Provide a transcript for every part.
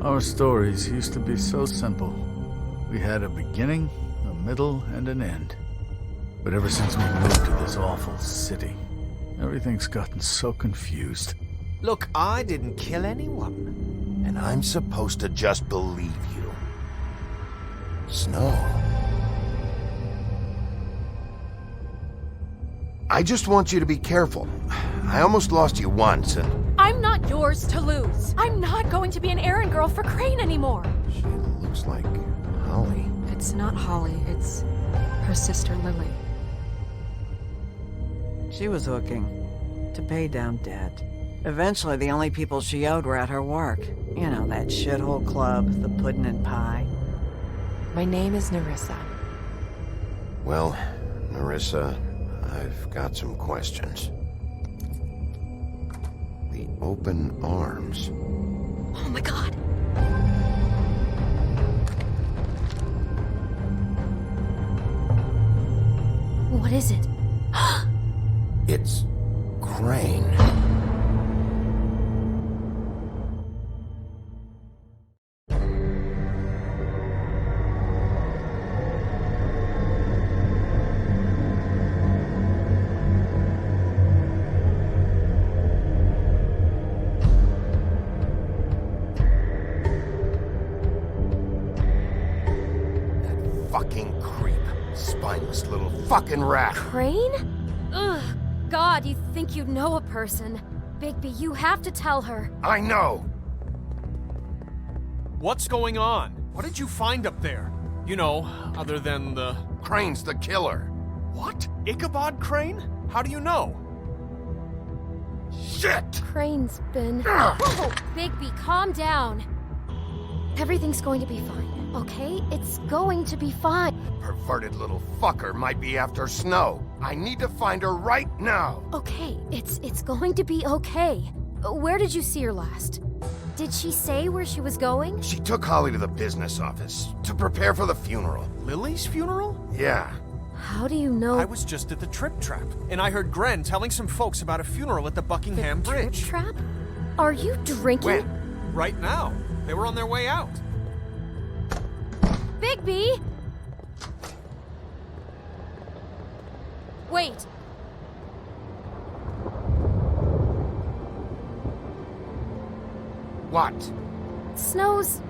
Our stories used to be so simple. We had a beginning, a middle, and an end. But ever since we moved to this awful city, everything's gotten so confused. Look, I didn't kill anyone. And I'm supposed to just believe you. Snow. I just want you to be careful. I almost lost you once, and... I'm not yours to lose. I'm not going to be an errand girl for Crane anymore. She looks like Holly. It's not Holly, it's her sister Lily. She was hooking to pay down debt. Eventually, the only people she owed were at her work. You know, that shithole club, the pudding and pie. My name is Nerissa. Well, Nerissa, I've got some questions. The open arms. Oh my god. What is it? It's Crane. Fucking creep. Spineless little fucking rat. Crane? Ugh. God, you think you know a person. Bigby, you have to tell her. I know. What's going on? What did you find up there? You know, other than the... Crane's the killer. What? Ichabod Crane? How do you know? Shit! Crane's been... Whoa! Bigby, calm down. Everything's going to be fine, okay? It's going to be fine. Perverted little fucker might be after Snow. I need to find her right now. Okay, it's going to be okay. Where did you see her last? Did she say where she was going? She took Holly to the business office to prepare for the funeral. Lily's funeral? Yeah. How do you know? I was just at the Trip Trap, and I heard Gren telling some folks about a funeral at the Buckingham Bridge. Trip Trap? Are you drinking? When? Right now. They were on their way out. Bigby! Wait. What? Snow's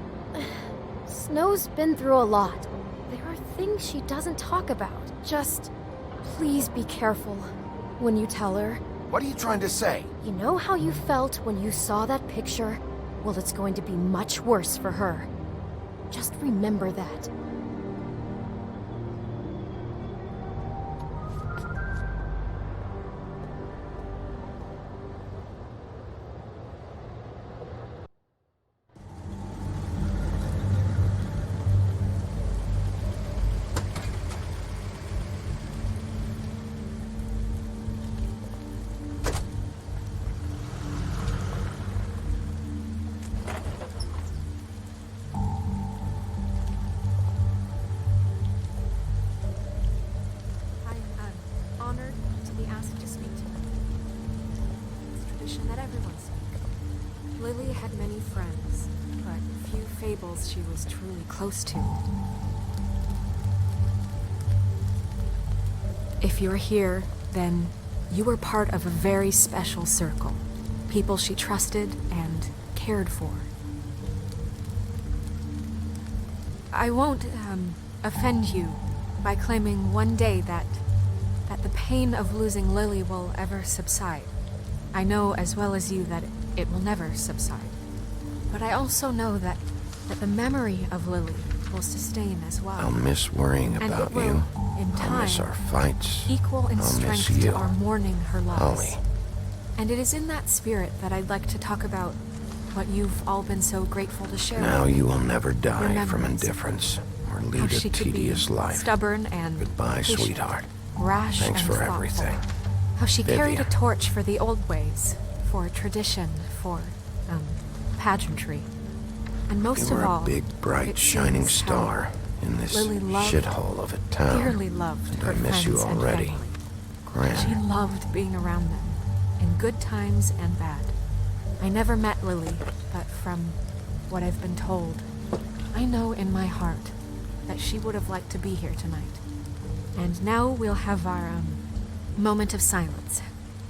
been through a lot. There are things she doesn't talk about. Just please be careful when you tell her. What are you trying to say? You know how you felt when you saw that picture? Well, it's going to be much worse for her. Just remember that. Honored to be asked to speak to them. It's tradition that everyone speak. Lily had many friends, but few fables she was truly close to. If you're here, then you were part of a very special circle. People she trusted and cared for. I won't, offend you by claiming one day that the pain of losing Lily will ever subside. I know as well as you that it will never subside. But I also know that the memory of Lily will sustain as well. I'll miss worrying And about it will, you. in I'll miss time, our fights. equal in I'll miss strength to you. our mourning her loss. Holly. And it is in that spirit that I'd like to talk about what you've all been so grateful to share. Now you will never die from memories. indifference or How lead a she could be tedious life. stubborn and Goodbye, patient, sweetheart. rash Thanks and for thoughtful. everything. How she carried a Vivian. torch for the old ways, for tradition, for, pageantry. And most You were of all, a big, bright, it shining seems how star in this Lily loved, shithole of a town. dearly loved And her I miss friends you and already. family. Gran. She loved being around them, in good times and bad. I never met Lily, but from what I've been told, I know in my heart that she would have liked to be here tonight. And now we'll have our, moment of silence.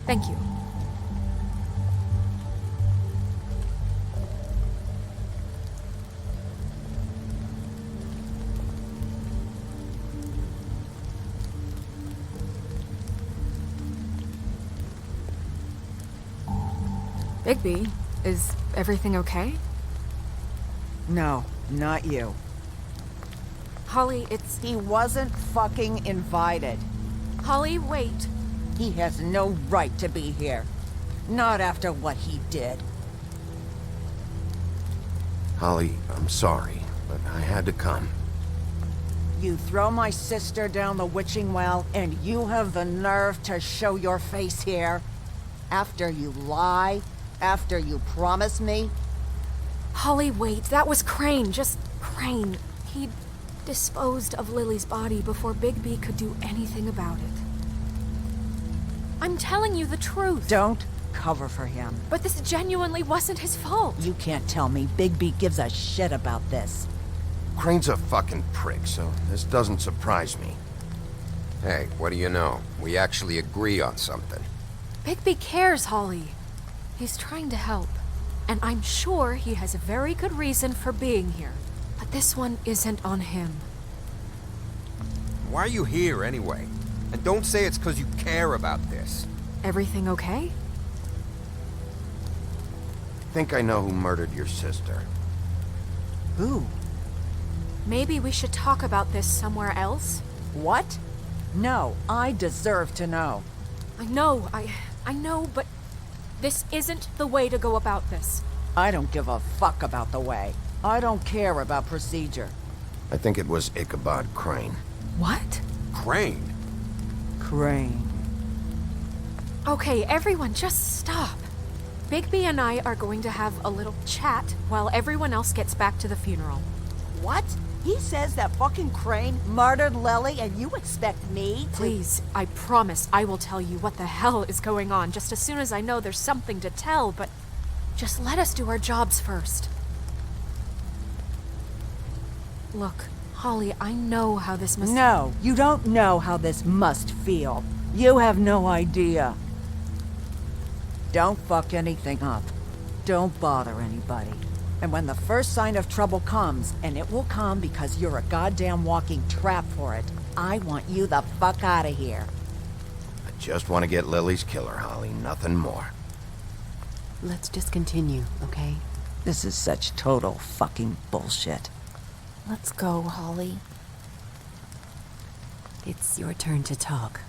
Thank you. Bigby, is everything okay? No, not you. Holly, it's... He wasn't fucking invited. Holly, wait. He has no right to be here. Not after what he did. Holly, I'm sorry, but I had to come. You throw my sister down the witching well, and you have the nerve to show your face here? After you lie? After you promise me? Holly, wait. That was Crane. Just Crane. He disposed of Lily's body before Bigby could do anything about it. I'm telling you the truth. Don't cover for him. But this genuinely wasn't his fault. You can't tell me Bigby gives a shit about this. Crane's a fucking prick, so this doesn't surprise me. Hey, what do you know? We actually agree on something. Bigby cares, Holly. He's trying to help. And I'm sure he has a very good reason for being here. But this one isn't on him. Why are you here anyway? And don't say it's because you care about this. Everything okay? Think I know who murdered your sister. Who? Maybe we should talk about this somewhere else? What? No, I deserve to know. I know, but this isn't the way to go about this. I don't give a fuck about the way. I don't care about procedure. I think it was Ichabod Crane. What? Crane? Crane. Okay, everyone, just stop. Bigby and I are going to have a little chat while everyone else gets back to the funeral. What? He says that fucking Crane murdered Lily and you expect me to— Please, I promise I will tell you what the hell is going on just as soon as I know there's something to tell, but just let us do our jobs first. Look, Holly, I know how this must— No, you don't know how this must feel. You have no idea. Don't fuck anything up. Don't bother anybody. And when the first sign of trouble comes, and it will come because you're a goddamn walking trap for it, I want you the fuck out of here. I just want to get Lily's killer, Holly, nothing more. Let's just continue, okay? This is such total fucking bullshit. Let's go, Holly. It's your turn to talk.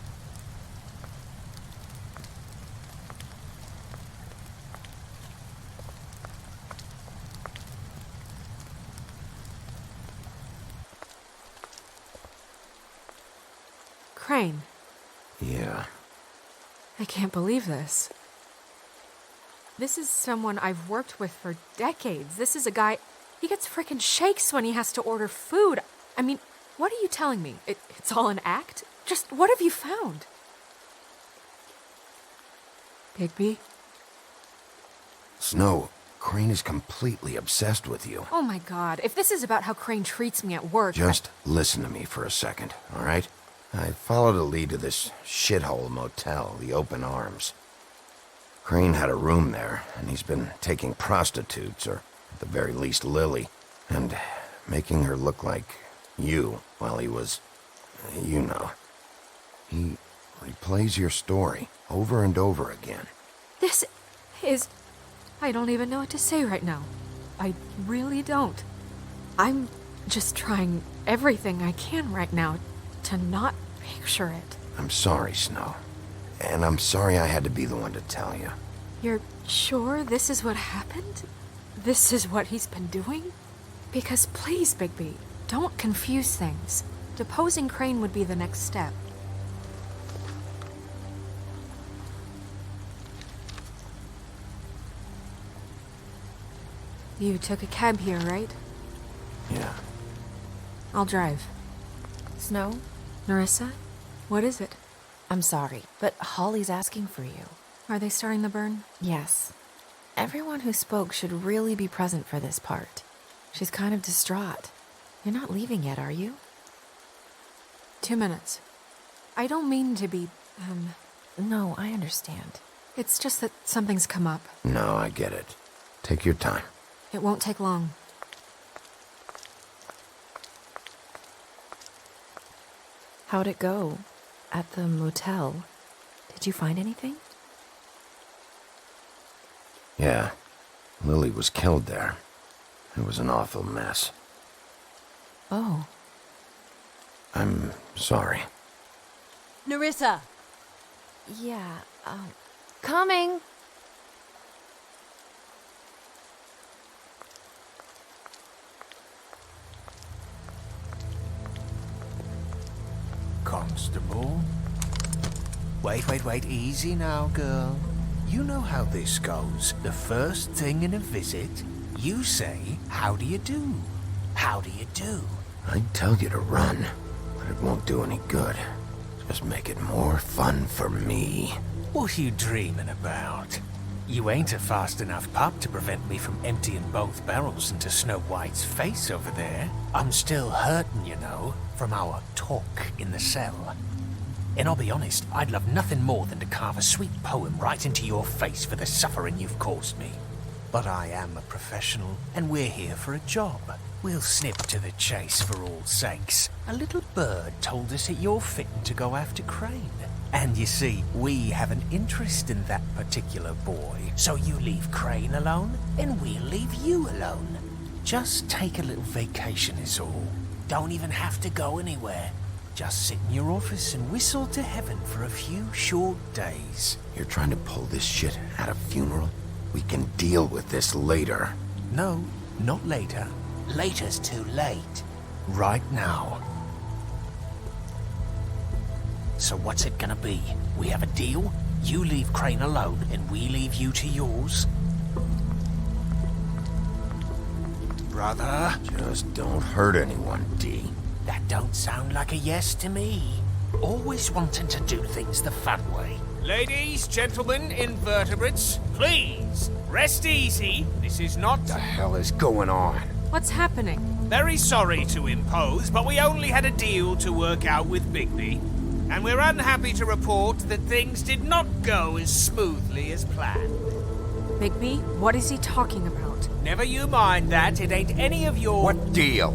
Crane. Yeah. I can't believe this. This is someone I've worked with for decades. This is a guy... He gets frickin' shakes when he has to order food. I mean, what are you telling me? It's all an act? Just what have you found? Bigby? Snow, Crane is completely obsessed with you. Oh my god, if this is about how Crane treats me at work... Just listen to me for a second, all right? I followed a lead to this shithole motel, the Open Arms. Crane had a room there, and he's been taking prostitutes, or at the very least Lily, and making her look like you while he was, you know. He replays your story over and over again. This is... I don't even know what to say right now. I really don't. I'm just trying everything I can right now to not picture it. I'm sorry, Snow. And I'm sorry I had to be the one to tell you. You're sure this is what happened? This is what he's been doing? Because please, Bigby, don't confuse things. Deposing Crane would be the next step. You took a cab here, right? Yeah. I'll drive. Snow? Narissa? What is it? I'm sorry, but Holly's asking for you. Are they starting the burn? Yes. Everyone who spoke should really be present for this part. She's kind of distraught. You're not leaving yet, are you? 2 minutes. I don't mean to be, No, I understand. It's just that something's come up. No, I get it. Take your time. It won't take long. How'd it go? At the motel? Did you find anything? Yeah. Lily was killed there. It was an awful mess. Oh. I'm sorry. Nerissa! Yeah, coming! Constable? Wait, easy now, girl. You know how this goes. The first thing in a visit, you say, how do you do? How do you do? I'd tell you to run, but it won't do any good. Just make it more fun for me. What are you dreaming about? You ain't a fast enough pup to prevent me from emptying both barrels into Snow White's face over there. I'm still hurting, you know, from our talk in the cell. And I'll be honest, I'd love nothing more than to carve a sweet poem right into your face for the suffering you've caused me. But I am a professional, and we're here for a job. We'll snip to the chase for all sakes. A little bird told us that you're fitting to go after Crane. And you see, we have an interest in that particular boy. So you leave Crane alone, and we'll leave you alone. Just take a little vacation is all. Don't even have to go anywhere. Just sit in your office and whistle to heaven for a few short days. You're trying to pull this shit at a funeral? We can deal with this later. No, not later. Later's too late. Right now. So what's it gonna be? We have a deal? You leave Crane alone and we leave you to yours? Brother? Just don't hurt anyone, D. That don't sound like a yes to me. Always wanting to do things the fun way. Ladies, gentlemen, invertebrates, please, rest easy. This is not... What the hell is going on? What's happening? Very sorry to impose, but we only had a deal to work out with Bigby. And we're unhappy to report that things did not go as smoothly as planned. Bigby, what is he talking about? Never you mind that, it ain't any of your... What deal?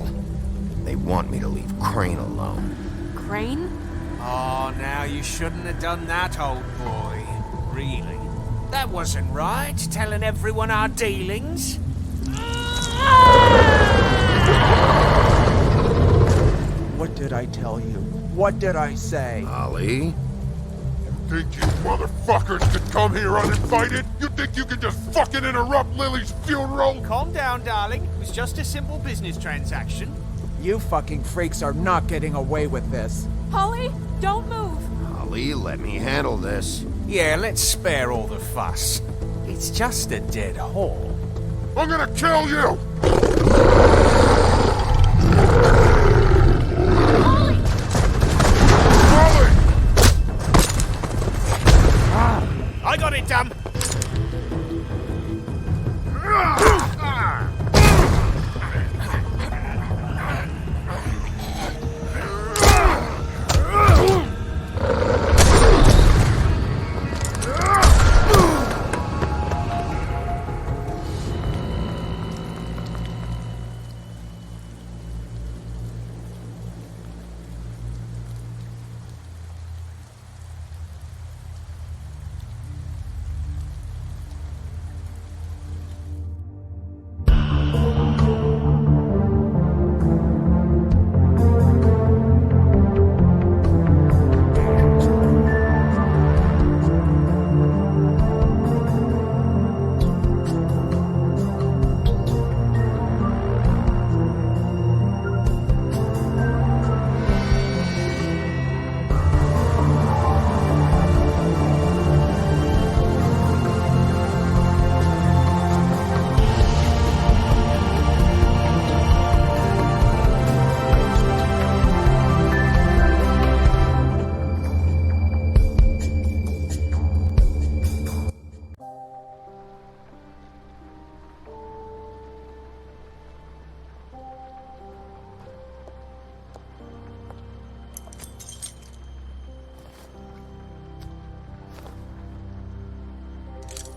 They want me to leave Crane alone. Crane? Oh, now you shouldn't have done that, old boy. Really? That wasn't right, telling everyone our dealings. What did I tell you? What did I say? Ollie? Think you motherfuckers could come here uninvited? You think you can just fucking interrupt Lily's funeral? Calm down, darling. It was just a simple business transaction. You fucking freaks are not getting away with this. Holly, don't move! Ollie, let me handle this. Yeah, let's spare all the fuss. It's just a dead hole. I'm gonna kill you! Holly! Molly! I got it, dumb.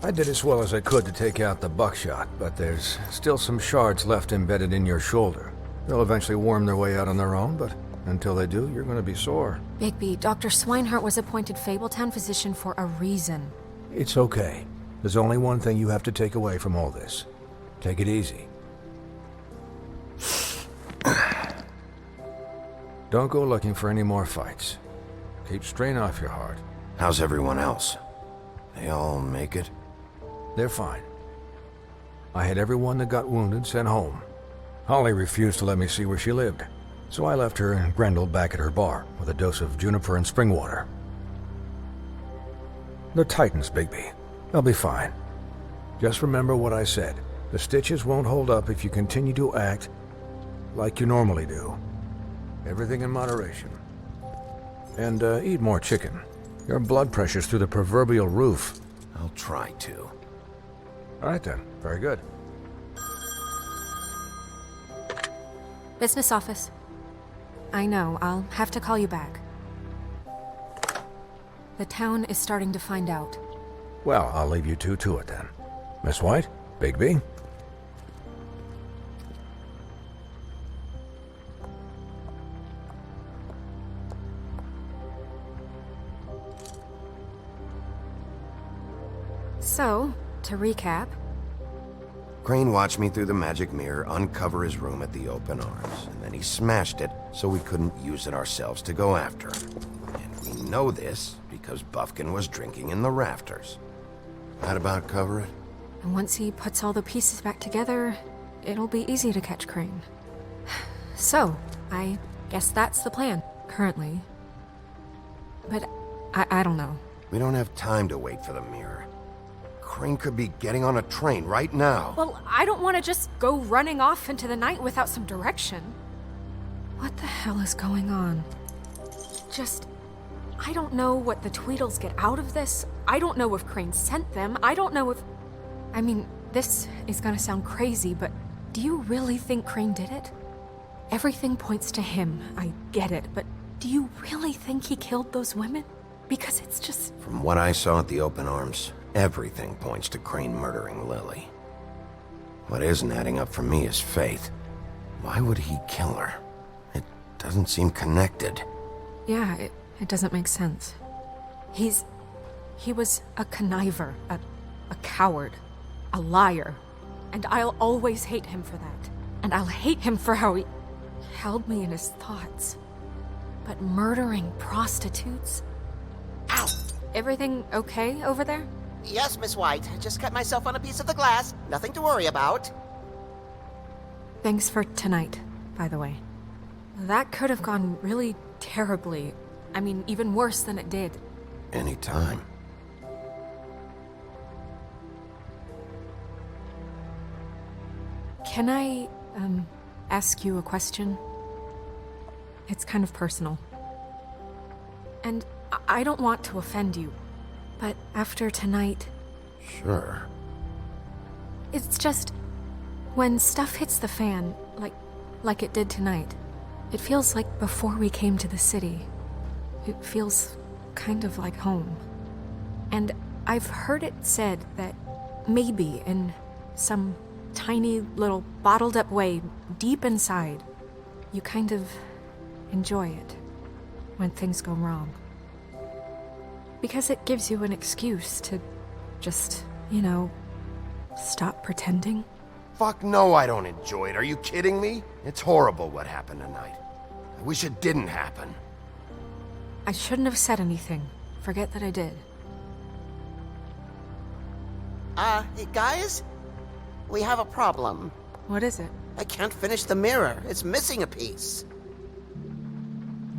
I did as well as I could to take out the buckshot, but there's still some shards left embedded in your shoulder. They'll eventually worm their way out on their own, but until they do, you're gonna be sore. Bigby, Dr. Swinehart was appointed Fabletown physician for a reason. It's okay. There's only one thing you have to take away from all this. Take it easy. Don't go looking for any more fights. Keep strain off your heart. How's everyone else? They all make it? They're fine. I had everyone that got wounded sent home. Holly refused to let me see where she lived, so I left her and Grendel back at her bar with a dose of juniper and spring water. They're Titans, Bigby. They'll be fine. Just remember what I said. The stitches won't hold up if you continue to act like you normally do. Everything in moderation. And eat more chicken. Your blood pressure's through the proverbial roof. I'll try to. All right then. Very good. Business office. I know, I'll have to call you back. The town is starting to find out. Well, I'll leave you two to it then. Miss White, Bigby. So, to recap... Crane watched me through the magic mirror uncover his room at the open arms, and then he smashed it so we couldn't use it ourselves to go after him. And we know this because Buffkin was drinking in the rafters. That about cover it? And once he puts all the pieces back together, it'll be easy to catch Crane. So, I guess that's the plan, currently. But I don't know. We don't have time to wait for the mirror. Crane could be getting on a train right now. Well, I don't want to just go running off into the night without some direction. What the hell is going on? I don't know what the Tweedles get out of this. I don't know if Crane sent them. I don't know if... I mean, this is gonna sound crazy, but do you really think Crane did it? Everything points to him, I get it, but do you really think he killed those women? Because it's just... From what I saw at the open arms, everything points to Crane murdering Lily. What isn't adding up for me is Faith. Why would he kill her? It doesn't seem connected. Yeah, it doesn't make sense. He was a conniver, a coward, a liar. And I'll always hate him for that. And I'll hate him for how he held me in his thoughts. But murdering prostitutes? Ow! Everything okay over there? Yes, Miss White. I just cut myself on a piece of the glass. Nothing to worry about. Thanks for tonight, by the way. That could have gone really terribly. I mean, even worse than it did. Anytime. Can I, ask you a question? It's kind of personal. And I don't want to offend you, but after tonight... Sure. It's just... when stuff hits the fan, like it did tonight, it feels like before we came to the city. It feels kind of like home. And I've heard it said that maybe in some tiny little bottled up way deep inside, you kind of enjoy it when things go wrong. Because it gives you an excuse to just, stop pretending. Fuck no, I don't enjoy it. Are you kidding me? It's horrible what happened tonight. I wish it didn't happen. I shouldn't have said anything. Forget that I did. Hey, guys? We have a problem. What is it? I can't finish the mirror. It's missing a piece.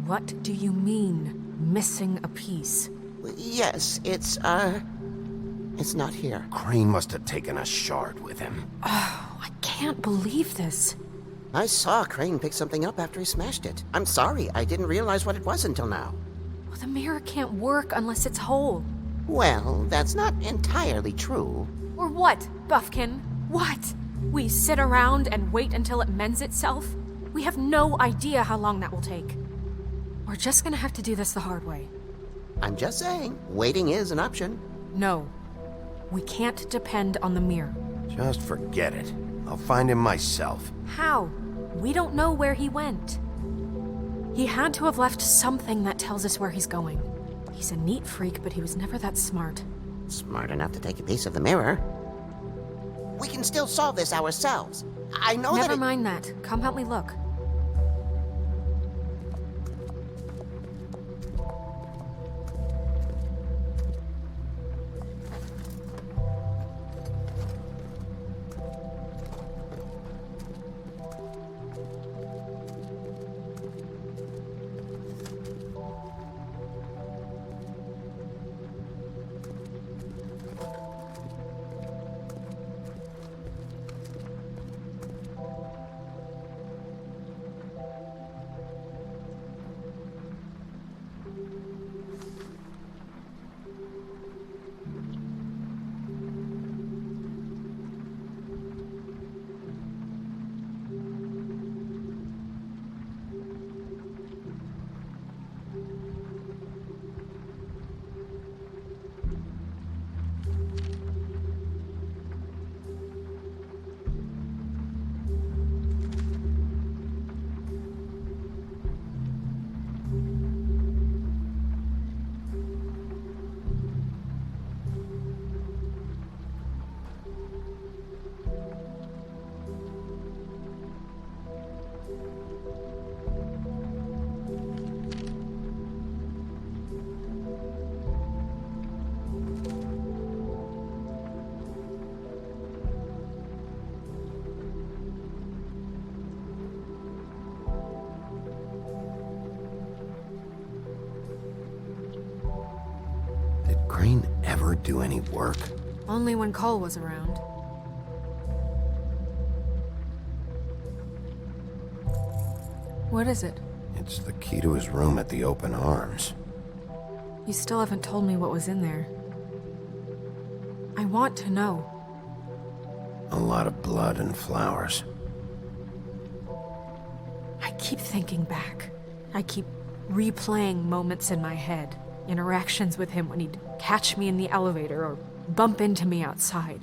What do you mean, missing a piece? Yes, it's not here. Crane must have taken a shard with him. Oh, I can't believe this. I saw Crane pick something up after he smashed it. I'm sorry, I didn't realize what it was until now. Well, the mirror can't work unless it's whole. Well, that's not entirely true. Or what, Buffkin? What? We sit around and wait until it mends itself? We have no idea how long that will take. We're just gonna have to do this the hard way. I'm just saying, waiting is an option. No. We can't depend on the mirror. Just forget it. I'll find him myself. How? We don't know where he went. He had to have left something that tells us where he's going. He's a neat freak, but he was never that smart. Smart enough to take a piece of the mirror. We can still solve this ourselves. I know that. Never mind that. Come help me look. Crane ever do any work? Only when Cole was around. What is it? It's the key to his room at the Open Arms. You still haven't told me what was in there. I want to know. A lot of blood and flowers. I keep thinking back. I keep replaying moments in my head. Interactions with him when he'd catch me in the elevator or bump into me outside.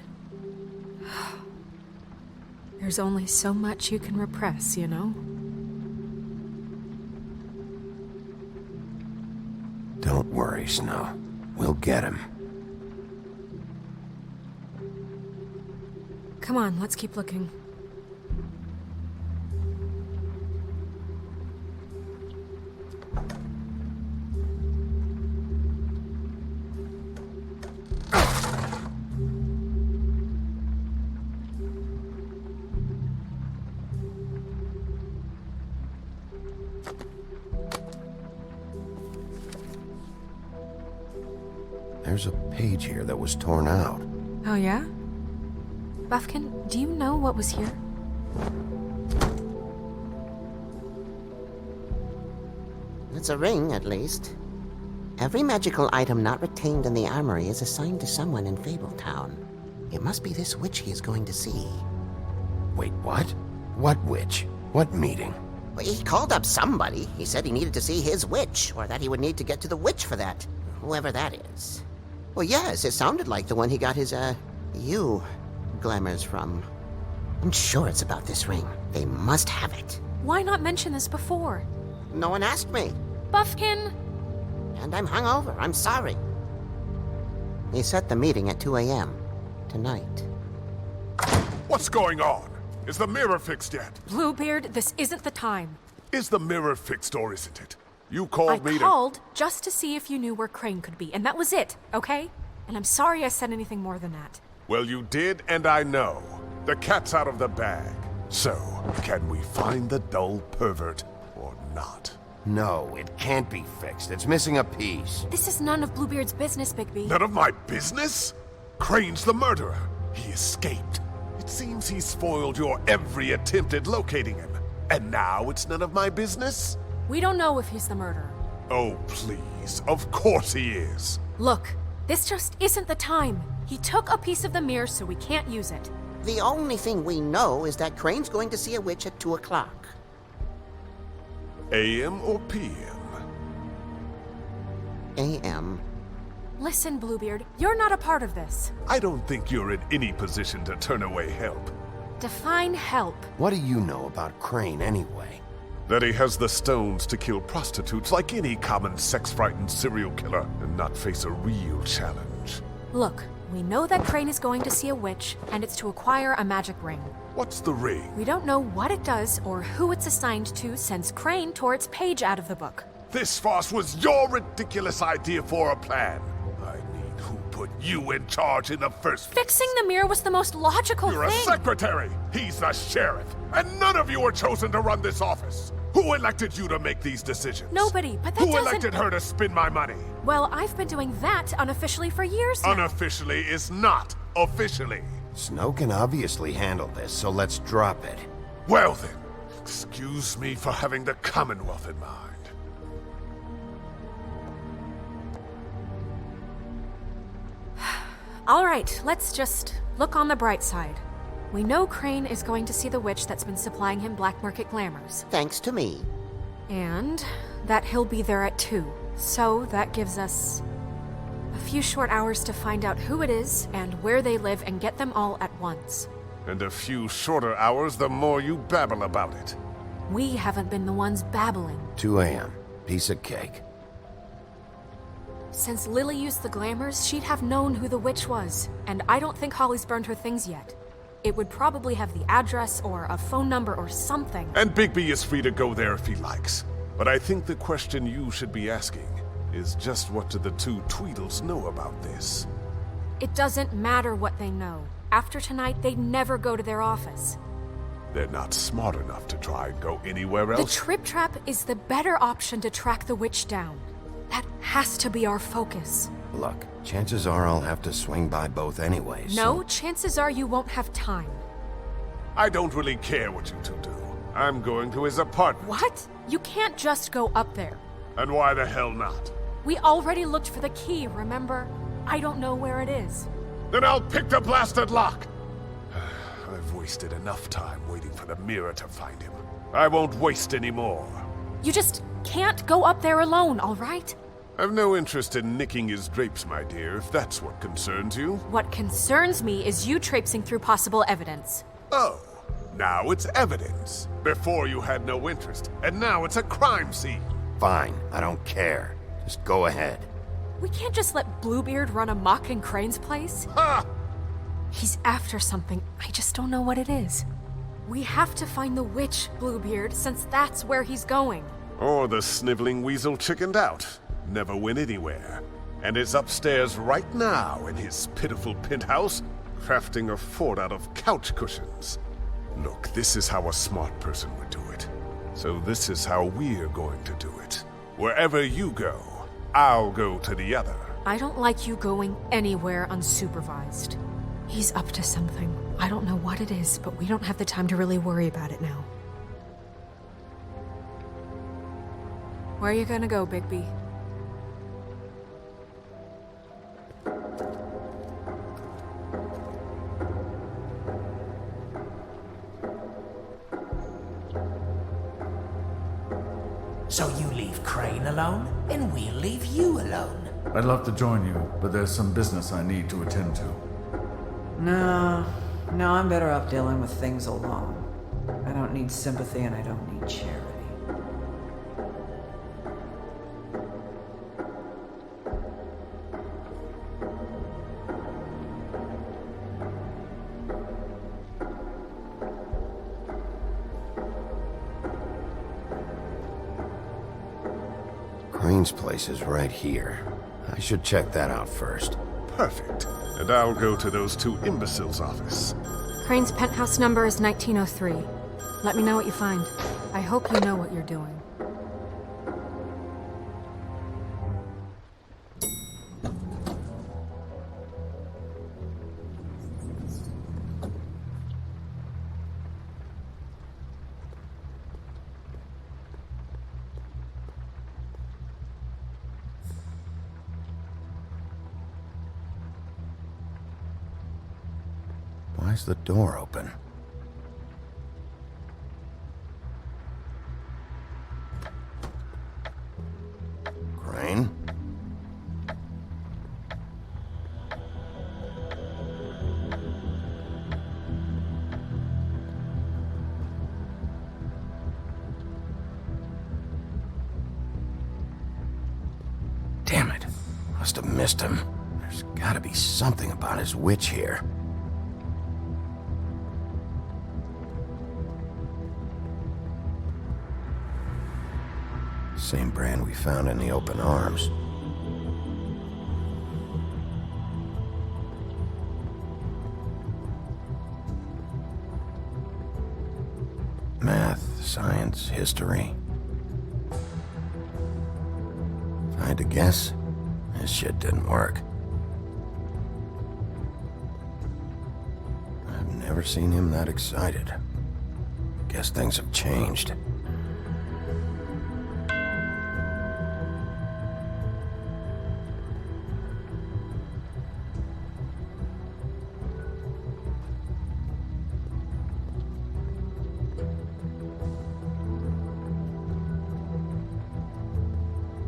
There's only so much you can repress, you know? Don't worry, Snow. We'll get him. Come on, let's keep looking. There's a page here that was torn out. Oh, yeah? Buffkin, do you know what was here? It's a ring, at least. Every magical item not retained in the armory is assigned to someone in Fabletown. It must be this witch he is going to see. Wait, what? What witch? What meeting? Well, he called up somebody. He said he needed to see his witch, or that he would need to get to the witch for that. Whoever that is. Well, yes, it sounded like the one he got his, glamours from. I'm sure it's about this ring. They must have it. Why not mention this before? No one asked me. Buffkin! And I'm hungover. I'm sorry. He set the meeting at 2 a.m. tonight. What's going on? Is the mirror fixed yet? Bluebeard, this isn't the time. Is the mirror fixed or isn't it? You called me I called just to see if you knew where Crane could be, and that was it, okay? And I'm sorry I said anything more than that. Well, you did, and I know. The cat's out of the bag. So, can we find the dull pervert or not? No, it can't be fixed. It's missing a piece. This is none of Bluebeard's business, Bigby. None of my business? Crane's the murderer. He escaped. It seems he spoiled your every attempt at locating him. And now it's none of my business? We don't know if he's the murderer. Oh, please. Of course he is. Look, this just isn't the time. He took a piece of the mirror, so we can't use it. The only thing we know is that Crane's going to see a witch at 2 o'clock. AM or PM? AM. Listen, Bluebeard, you're not a part of this. I don't think you're in any position to turn away help. Define help. What do you know about Crane anyway? That he has the stones to kill prostitutes like any common sex-frightened serial killer and not face a real challenge. Look, we know that Crane is going to see a witch, and it's to acquire a magic ring. What's the ring? We don't know what it does or who it's assigned to since Crane tore its page out of the book. This farce was your ridiculous idea for a plan. I mean, who put you in charge in the first place? Fixing the mirror was the most logical You're thing. a secretary. He's the sheriff. And none of you were chosen to run this office. Who elected you to make these decisions? Nobody, but that Who doesn't... elected her to spend my money? Well, I've been doing that unofficially for years now. Unofficially is not officially. Snow can obviously handle this, so let's drop it. Well then, excuse me for having the Commonwealth in mind. All right, let's just look on the bright side. We know Crane is going to see the witch that's been supplying him black market glamours. Thanks to me. And that he'll be there at 2. So that gives us a few short hours to find out who it is and where they live and get them all at once. And a few shorter hours the more you babble about it. We haven't been the ones babbling. 2 a.m. Piece of cake. Since Lily used the glamours, she'd have known who the witch was. And I don't think Holly's burned her things yet. It would probably have the address or a phone number or something. And Bigby is free to go there if he likes. But I think the question you should be asking is just what do the 2 Tweedles know about this? It doesn't matter what they know. After tonight, they'd never go to their office. They're not smart enough to try and go anywhere The else. Trip Trap is the better option to track the witch down. That has to be our focus. Look, chances are I'll have to swing by both anyways. No, so... chances are you won't have time. I don't really care what you 2 do. I'm going to his apartment. What? You can't just go up there. And why the hell not? We already looked for the key, remember? I don't know where it is. Then I'll pick the blasted lock! I've wasted enough time waiting for the mirror to find him. I won't waste any more. You just can't go up there alone, all right? I've no interest in nicking his drapes, my dear, if that's what concerns you. What concerns me is you traipsing through possible evidence. Oh, now it's evidence. Before you had no interest, and now it's a crime scene. Fine, I don't care. Just go ahead. We can't just let Bluebeard run amok in Crane's place. Ha! He's after something, I just don't know what it is. We have to find the witch, Bluebeard, since that's where he's going. Or the sniveling weasel chickened out. Never went anywhere. And is upstairs right now in his pitiful penthouse, crafting a fort out of couch cushions. Look, this is how a smart person would do it. So this is how we're going to do it. Wherever you go, I'll go to the other. I don't like you going anywhere unsupervised. He's up to something. I don't know what it is, but we don't have the time to really worry about it now. Where are you gonna go, Bigby? So you leave Crane alone, and we'll leave you alone. I'd love to join you, but there's some business I need to attend to. No, I'm better off dealing with things alone. I don't need sympathy and I don't need charity. Crane's place is right here. I should check that out first. Perfect. And I'll go to those 2 imbeciles' office. Crane's penthouse number is 1903. Let me know what you find. I hope you know what you're doing. Why's the door open? Crane? Must have missed him. There's gotta be something about his witch here. Same brand we found in the open arms. Math, science, history. If I had to guess, this shit didn't work. I've never seen him that excited. Guess things have changed.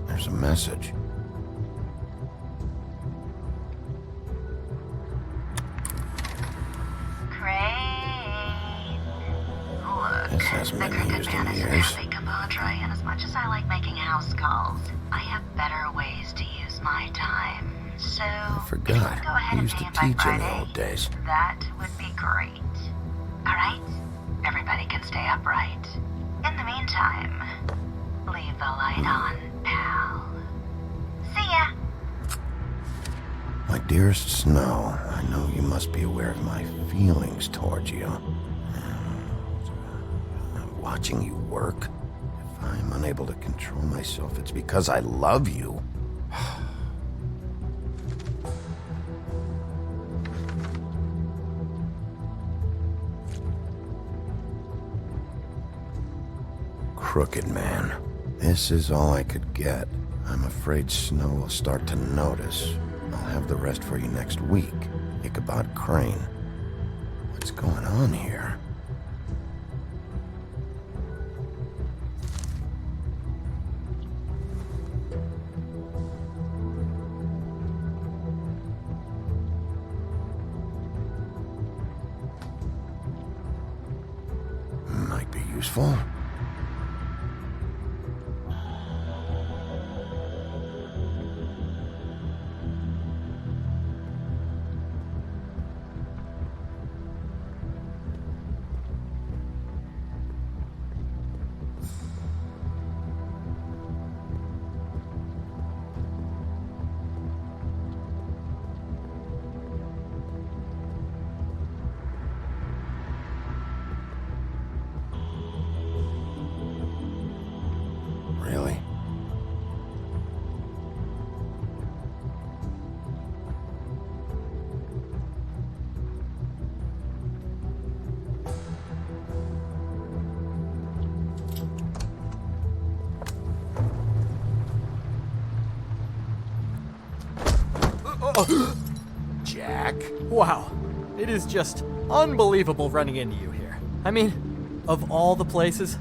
There's a message. This hasn't been used in years. Compadre, and as much as I like making house calls, I have better ways to use my time. So, I forgot. go ahead We and used pay to him by teach in the Friday. old days. That would be great. Alright? Everybody can stay upright. In the meantime, leave the light on, pal. See ya! My dearest Snow, I know you must be aware of my feelings towards you. Watching you work, if I'm unable to control myself, it's because I love you. Crooked man. This is all I could get. I'm afraid Snow will start to notice. I'll have the rest for you next week. Ichabod Crane. What's going on here? Might be useful. Really? Jack? Wow, it is just unbelievable running into you here. I mean, of all the places.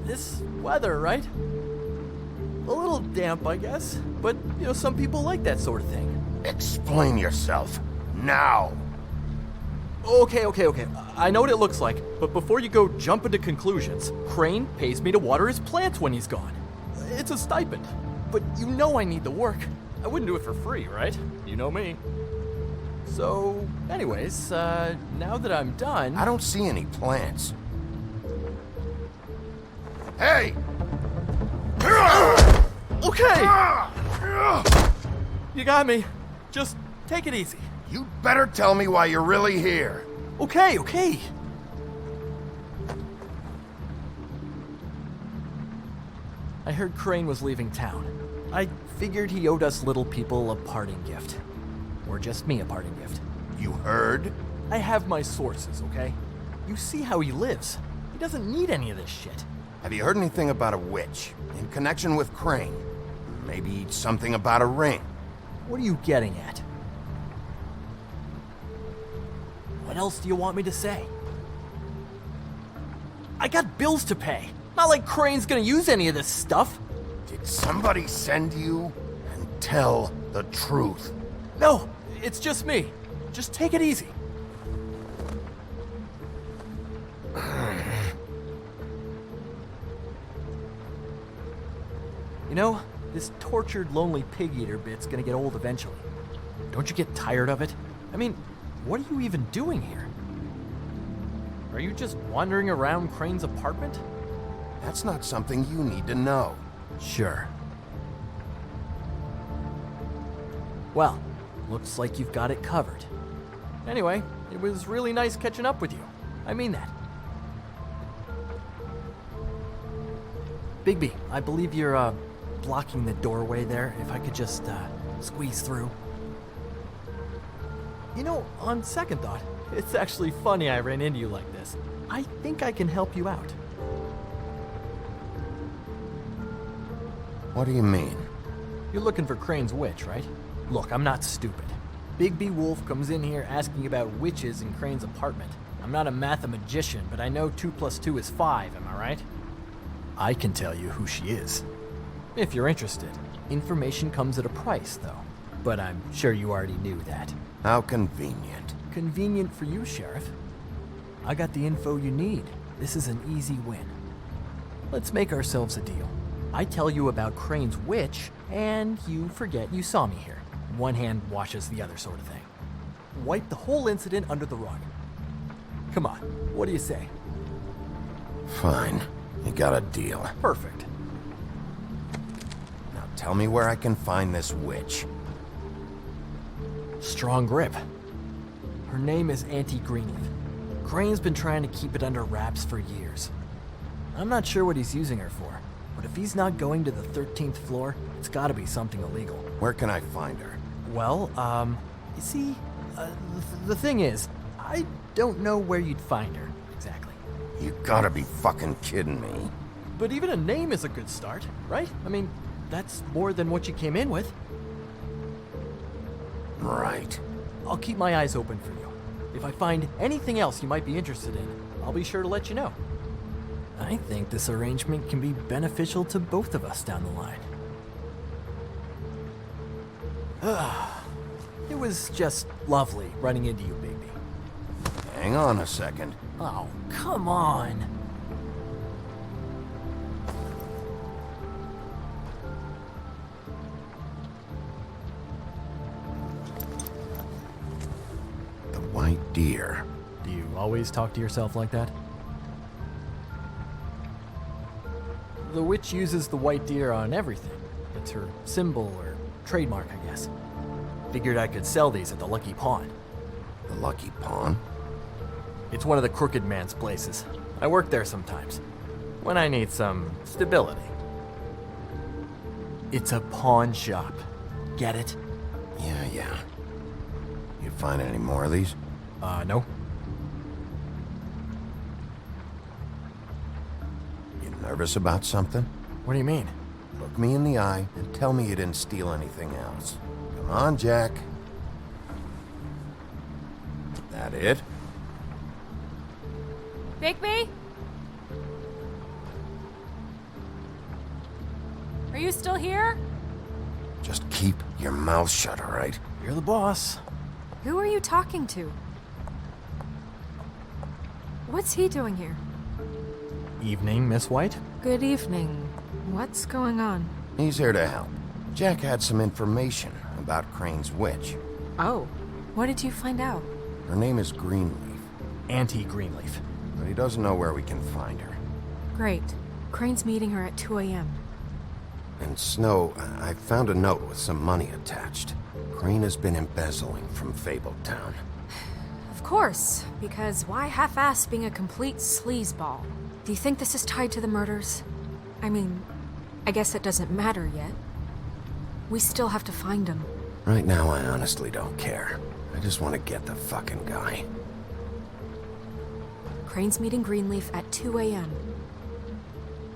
This weather, right? A little damp, I guess, but, you know, some people like that sort of thing. Explain yourself. Now! Okay. I know what it looks like, but before you go jumping to conclusions, Crane pays me to water his plants when he's gone. It's a stipend, but you know I need the work. I wouldn't do it for free, right? You know me. So, anyways, now that I'm done... I don't see any plants. Hey! Okay! You got me. Just take it easy. You better tell me why you're really here. Okay. I heard Crane was leaving town. I figured he owed us little people a parting gift. Or just me a parting gift. You heard? I have my sources, okay? You see how he lives. He doesn't need any of this shit. Have you heard anything about a witch in connection with Crane? Maybe something about a ring. What are you getting at? What else do you want me to say? I got bills to pay. Not like Crane's gonna use any of this stuff. Did somebody send you? And tell the truth. No, it's just me. Just take it easy. You know, This tortured, lonely pig-eater bit's gonna get old eventually. Don't you get tired of it? I mean, what are you even doing here? Are you just wandering around Crane's apartment? That's not something you need to know. Sure. Well, looks like you've got it covered. Anyway, it was really nice catching up with you. I mean that. Bigby, I believe you're, blocking the doorway there. If I could just, squeeze through. You know, on second thought, it's actually funny I ran into you like this. I think I can help you out. What do you mean? You're looking for Crane's witch, right? Look, I'm not stupid. Bigby Wolf comes in here asking about witches in Crane's apartment. I'm not a mathematician, but I know 2 + 2 is 5, am I right? I can tell you who she is. If you're interested. Information comes at a price, though. But I'm sure you already knew that. How convenient. Convenient for you, Sheriff. I got the info you need. This is an easy win. Let's make ourselves a deal. I tell you about Crane's witch, and you forget you saw me here. One hand washes the other sort of thing. Wipe the whole incident under the rug. Come on, what do you say? Fine. You got a deal. Perfect. Now tell me where I can find this witch. Strong grip. Her name is Auntie Greenleaf. Crane's been trying to keep it under wraps for years. I'm not sure what he's using her for, but if he's not going to the 13th floor, it's gotta be something illegal. Where can I find her? Well, you see, the thing is, I don't know where you'd find her, exactly. You gotta be fucking kidding me. But even a name is a good start, right? I mean, that's more than what you came in with. Right. I'll keep my eyes open for you. If I find anything else you might be interested in, I'll be sure to let you know. I think this arrangement can be beneficial to both of us down the line. It was just lovely running into you, Bigby. Hang on a second. Oh, come on. The white deer. Do you always talk to yourself like that? The witch uses the white deer on everything. It's her symbol or trademark, I guess. Figured I could sell these at the Lucky Pawn. The Lucky Pawn? It's one of the crooked man's places. I work there sometimes, when I need some stability. It's a pawn shop. Get it? Yeah. You find any more of these? No. You nervous about something? What do you mean? Look me in the eye and tell me you didn't steal anything else. Come on, Jack. That it? Bigby? Are you still here? Just keep your mouth shut, all right? You're the boss. Who are you talking to? What's he doing here? Evening, Miss White. Good evening. What's going on? He's here to help. Jack had some information about Crane's witch. Oh, what did you find out? Her name is Greenleaf. Auntie Greenleaf. But he doesn't know where we can find her. Great. Crane's meeting her at 2 a.m. And Snow, I found a note with some money attached. Crane has been embezzling from Fabletown. Of course, because why half-ass being a complete sleazeball? Do you think this is tied to the murders? I mean, I guess it doesn't matter yet. We still have to find him. Right now, I honestly don't care. I just want to get the fucking guy. Crane's meeting Greenleaf at 2 a.m.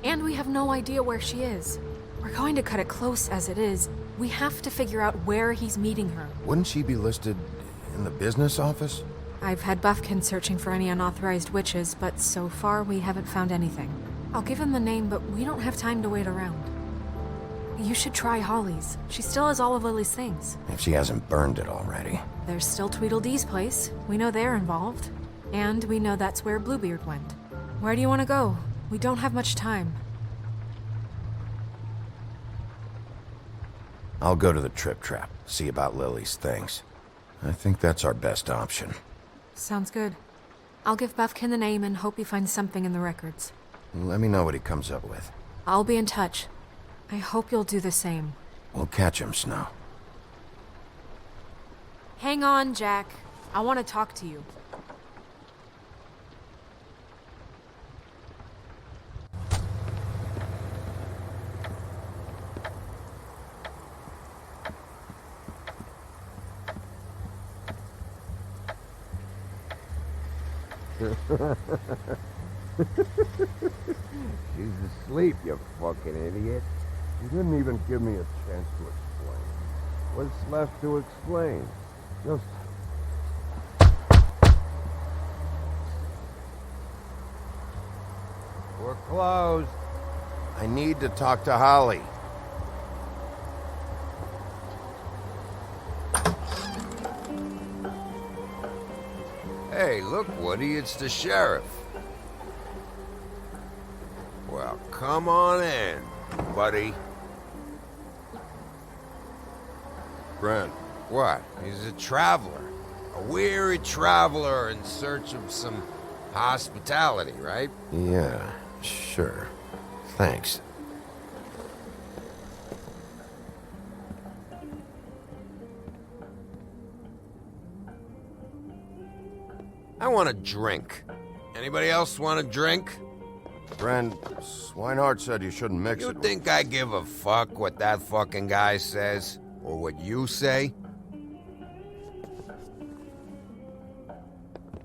And we have no idea where she is. We're going to cut it close as it is. We have to figure out where he's meeting her. Wouldn't she be listed in the business office? I've had Buffkin searching for any unauthorized witches, but so far we haven't found anything. I'll give him the name, but we don't have time to wait around. You should try Holly's. She still has all of Lily's things. If she hasn't burned it already. There's still Tweedledee's place. We know they're involved. And we know that's where Bluebeard went. Where do you want to go? We don't have much time. I'll go to the Trip Trap, see about Lily's things. I think that's our best option. Sounds good. I'll give Buffkin the name and hope he finds something in the records. Let me know what he comes up with. I'll be in touch. I hope you'll do the same. We'll catch him, Snow. Hang on, Jack. I want to talk to you. She's asleep, you fucking idiot. You didn't even give me a chance to explain. What's left to explain? Just... We're closed. I need to talk to Holly. Hey, look, Woody, it's the sheriff. Well, come on in, buddy. Grant. What? He's a traveler. A weary traveler in search of some hospitality, right? Yeah, sure. Thanks. I want a drink. Anybody else want a drink? Friend, Swinehart said you shouldn't mix it. You think I give a fuck what that fucking guy says? Or what you say?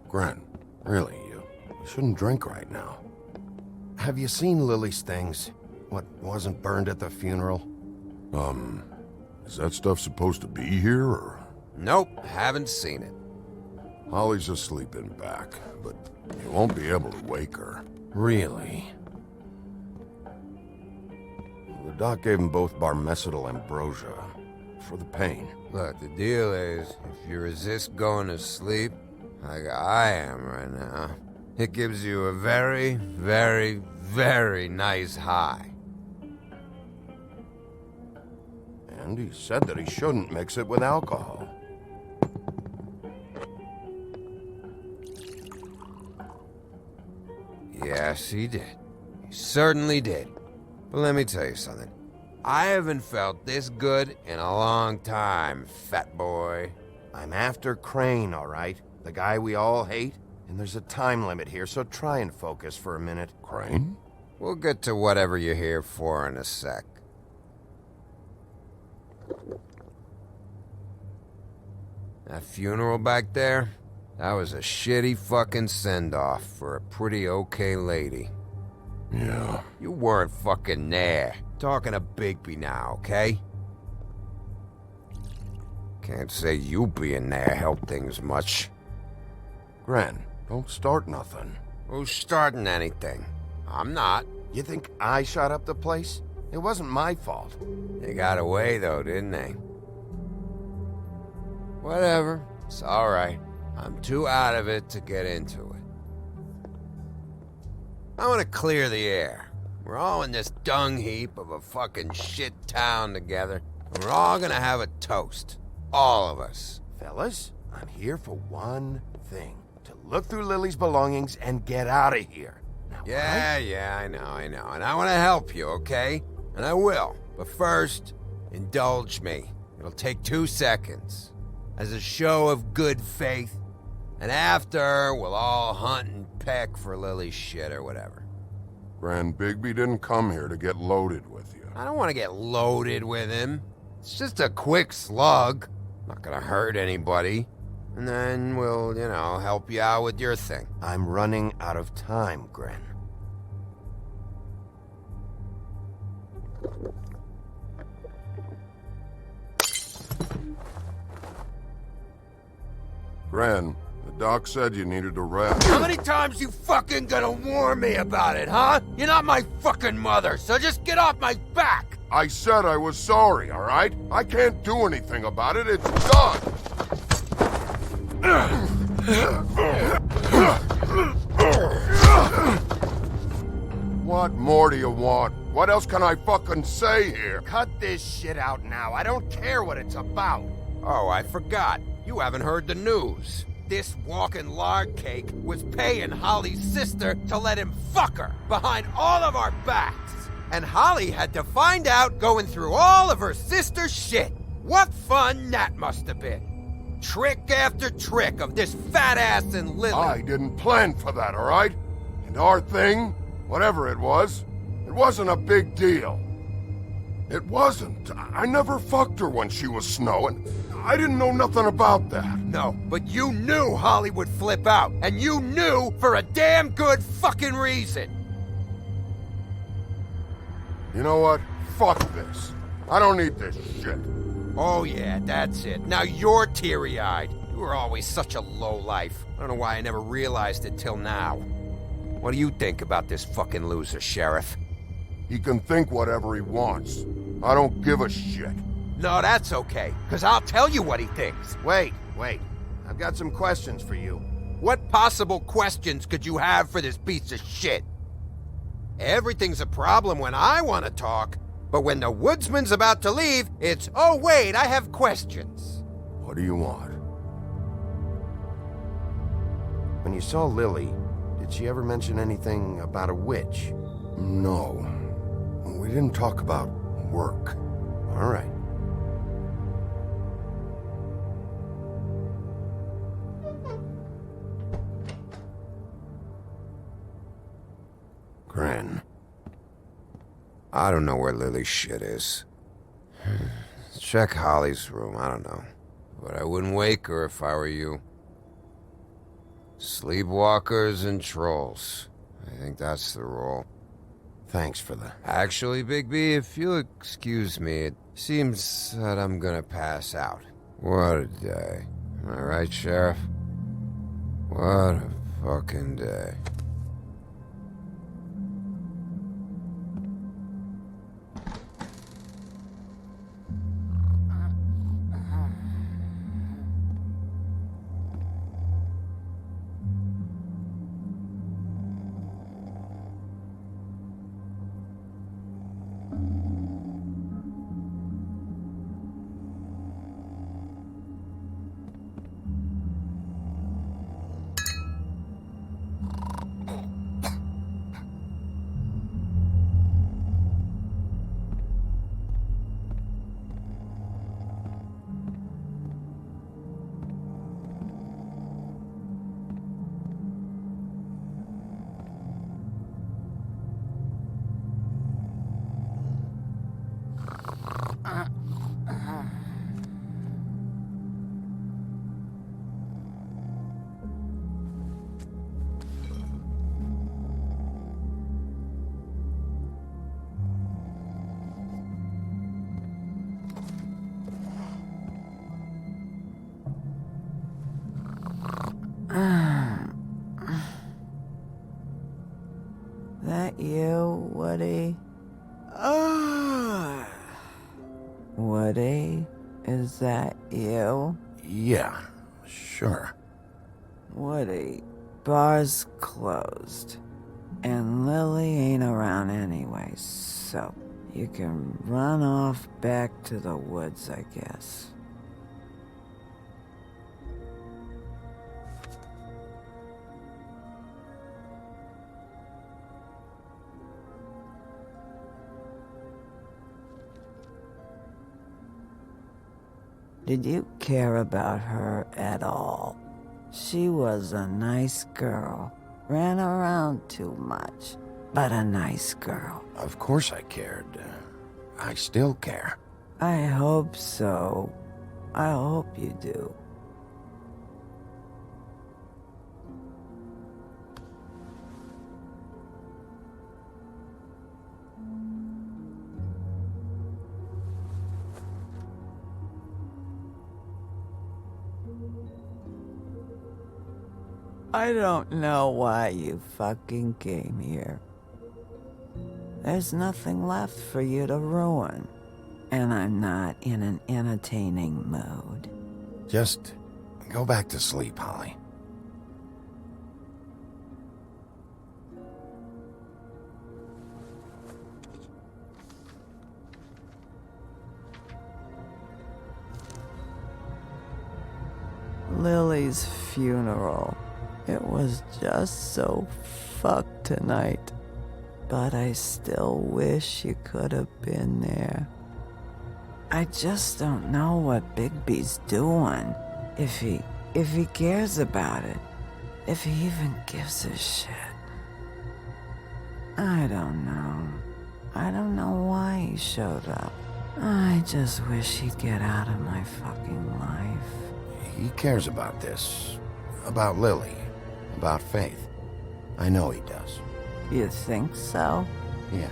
Grant, really, you shouldn't drink right now. Have you seen Lily's things? What wasn't burned at the funeral? Is that stuff supposed to be here, or...? Nope, haven't seen it. Holly's asleep in back, but you won't be able to wake her. Really? The doc gave them both barmecidal ambrosia for the pain. Look, the deal is, if you resist going to sleep, like I am right now, it gives you a very, very, very nice high. And he said that he shouldn't mix it with alcohol. Yes, he did. He certainly did. But let me tell you something. I haven't felt this good in a long time, fat boy. I'm after Crane, all right? The guy we all hate? And there's a time limit here, so try and focus for a minute. Crane? We'll get to whatever you're here for in a sec. That funeral back there? That was a shitty fucking send-off for a pretty okay lady. Yeah. You weren't fucking there. Talking to Bigby now, okay? Can't say you being there helped things much. Gran, don't start nothing. Who's starting anything? I'm not. You think I shot up the place? It wasn't my fault. They got away, though, didn't they? Whatever. It's all right. I'm too out of it to get into it. I want to clear the air. We're all in this dung heap of a fucking shit town together. And we're all gonna have a toast. All of us. Fellas, I'm here for one thing. To look through Lily's belongings and get out of here. Now, Yeah, I know. And I want to help you, okay? And I will. But first, indulge me. It'll take 2 seconds. As a show of good faith. And after, we'll all hunt and peck for Lily's shit or whatever. Gran, Bigby didn't come here to get loaded with you. I don't want to get loaded with him. It's just a quick slug. Not gonna hurt anybody. And then we'll, help you out with your thing. I'm running out of time, Gren. Gran, the doc said you needed to rest. How many times you fucking gonna warn me about it, huh? You're not my fucking mother, so just get off my back! I said I was sorry, all right? I can't do anything about it. It's done! What more do you want? What else can I fucking say here? Cut this shit out now. I don't care what it's about. Oh, I forgot. You haven't heard the news. This walking lard cake was paying Holly's sister to let him fuck her behind all of our backs. And Holly had to find out going through all of her sister's shit. What fun that must have been. Trick after trick of this fat ass and Lily. I didn't plan for that, all right? And our thing, whatever it wasn't a big deal. It wasn't. I never fucked her when she was snowing. I didn't know nothing about that. No, but you knew Holly would flip out. And you knew for a damn good fucking reason. You know what? Fuck this. I don't need this shit. Oh yeah, that's it. Now you're teary-eyed. You were always such a lowlife. I don't know why I never realized it till now. What do you think about this fucking loser, Sheriff? He can think whatever he wants. I don't give a shit. No, that's okay, because I'll tell you what he thinks. Wait. I've got some questions for you. What possible questions could you have for this piece of shit? Everything's a problem when I want to talk, but when the woodsman's about to leave, it's, oh wait, I have questions. What do you want? When you saw Lily, did she ever mention anything about a witch? No. We didn't talk about work. All right. Gran. I don't know where Lily's shit is. Check Holly's room, I don't know. But I wouldn't wake her if I were you. Sleepwalkers and trolls. I think that's the rule. Thanks for that. Actually, Big B, if you'll excuse me, it seems that I'm gonna pass out. What a day. Am I right, Sheriff? What a fucking day. That you, Woody? Woody, is that you? Yeah, sure. Woody, bar's closed. And Lily ain't around anyway, so you can run off back to the woods, I guess. Did you care about her at all? She was a nice girl. Ran around too much, but a nice girl. Of course I cared. I still care. I hope so. I hope you do. I don't know why you fucking came here. There's nothing left for you to ruin. And I'm not in an entertaining mood. Just go back to sleep, Holly. Lily's funeral. It was just so fucked tonight. But I still wish you could have been there. I just don't know what Bigby's doing. If he cares about it. If he even gives a shit. I don't know. I don't know why he showed up. I just wish he'd get out of my fucking life. He cares about this. About Lily. About Faith. I know he does. You think so? Yeah.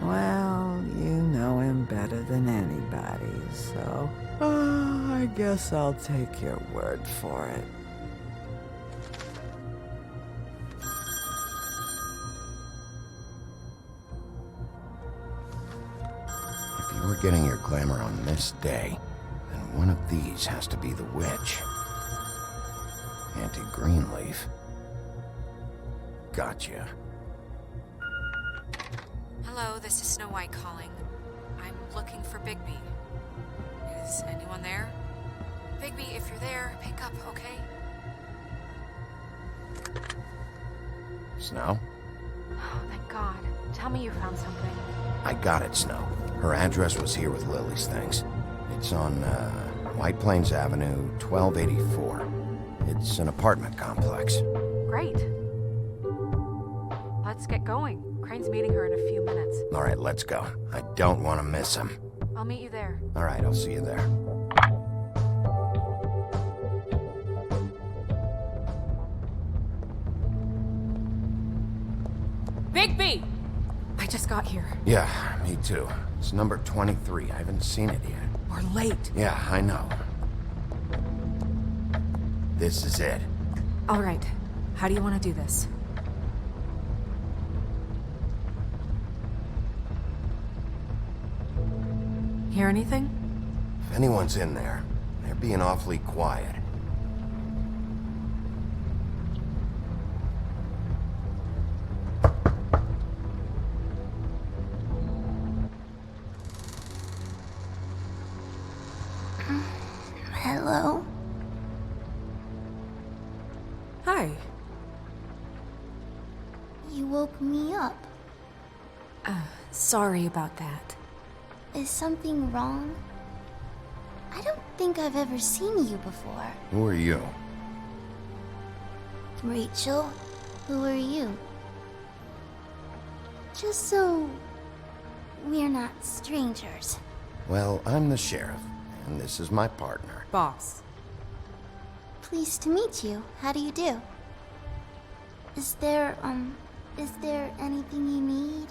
Well, you know him better than anybody, so... I guess I'll take your word for it. If you were getting your glamour on this day, then one of these has to be the witch. Auntie Greenleaf. Gotcha. Hello, this is Snow White calling. I'm looking for Bigby. Is anyone there? Bigby, if you're there, pick up, okay? Snow? Oh, thank God. Tell me you found something. I got it, Snow. Her address was here with Lily's things. It's on, White Plains Avenue, 1284. It's an apartment complex. Great. Let's get going. Crane's meeting her in a few minutes. All right, let's go. I don't want to miss him. I'll meet you there. All right, I'll see you there. Bigby! I just got here. Yeah, me too. It's number 23. I haven't seen it yet. We're late. Yeah, I know. This is it. All right. How do you want to do this? Hear anything? If anyone's in there, they're being awfully quiet. Hello? Hi. You woke me up. Sorry about that. Is something wrong? I don't think I've ever seen you before. Who are you? Rachel, who are you? Just so we're not strangers. Well, I'm the sheriff, and this is my partner. Boss. Pleased to meet you. How do you do? Is there anything you need?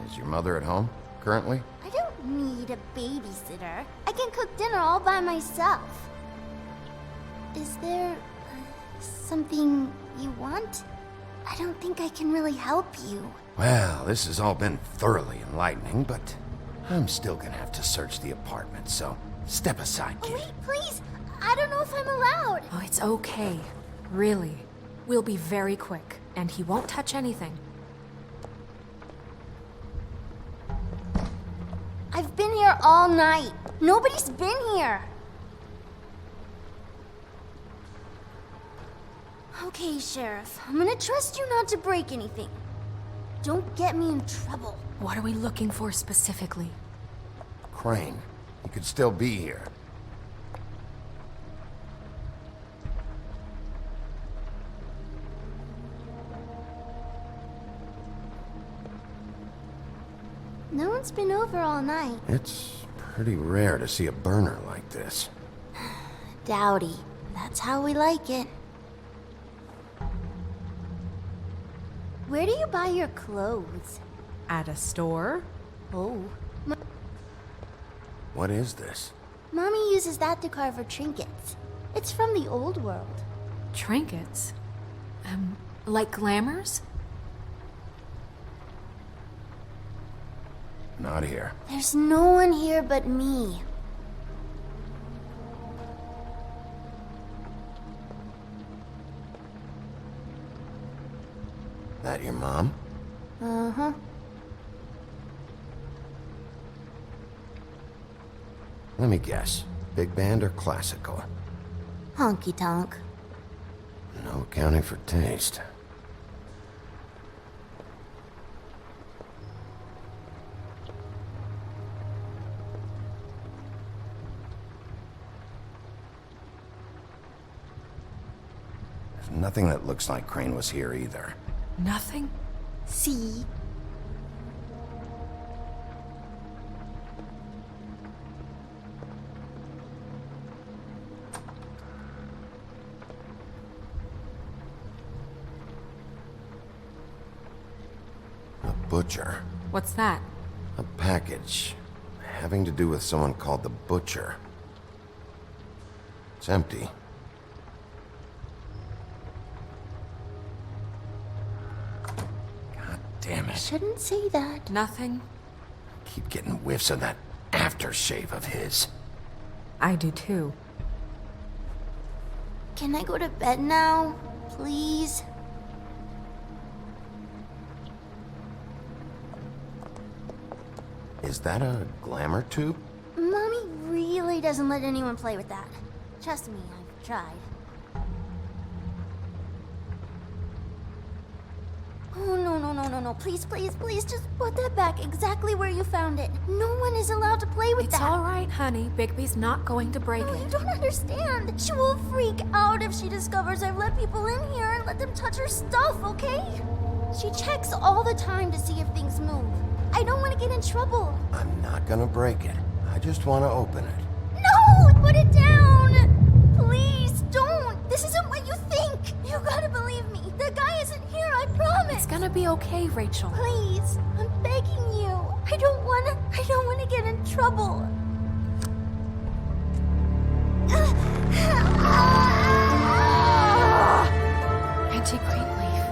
Is your mother at home, currently? I don't need a babysitter. I can cook dinner all by myself. Is there something you want? I don't think I can really help you. Well, this has all been thoroughly enlightening, but I'm still gonna have to search the apartment, so step aside, kid. Wait, please! I don't know if I'm allowed! Oh, it's okay. Really. We'll be very quick, and he won't touch anything. I've been here all night. Nobody's been here. Okay, Sheriff. I'm gonna trust you not to break anything. Don't get me in trouble. What are we looking for specifically? Crane, he could still be here. No one's been over all night. It's pretty rare to see a burner like this. Dowdy. That's how we like it. Where do you buy your clothes? At a store? Oh. What is this? Mommy uses that to carve her trinkets. It's from the old world. Trinkets? Like glamours? Not here. There's no one here but me. That your mom? Uh-huh. Let me guess. Big band or classical? Honky tonk. No accounting for taste. There's nothing that looks like Crane was here either. Nothing? See? A butcher. What's that? A package. Having to do with someone called the Butcher. It's empty. God damn it. Shouldn't say that. Nothing? Keep getting whiffs of that aftershave of his. I do too. Can I go to bed now? Please? Is that a glamour tube? Mommy really doesn't let anyone play with that. Trust me, I've tried. Oh, no. Please, just put that back exactly where you found it. No one is allowed to play with that. It's all right, honey. Bigby's not going to break No, it. you don't understand. She will freak out if she discovers I've let people in here and let them touch her stuff, okay? She checks all the time to see if things move. I don't want to get in trouble. I'm not gonna break it. I just want to open it. No! Put it down! Please, don't! This isn't what you think! You gotta believe me. The guy isn't here, I promise! It's gonna be okay, Rachel. Please, I'm begging you. I don't wanna get in trouble. Auntie Greenleaf.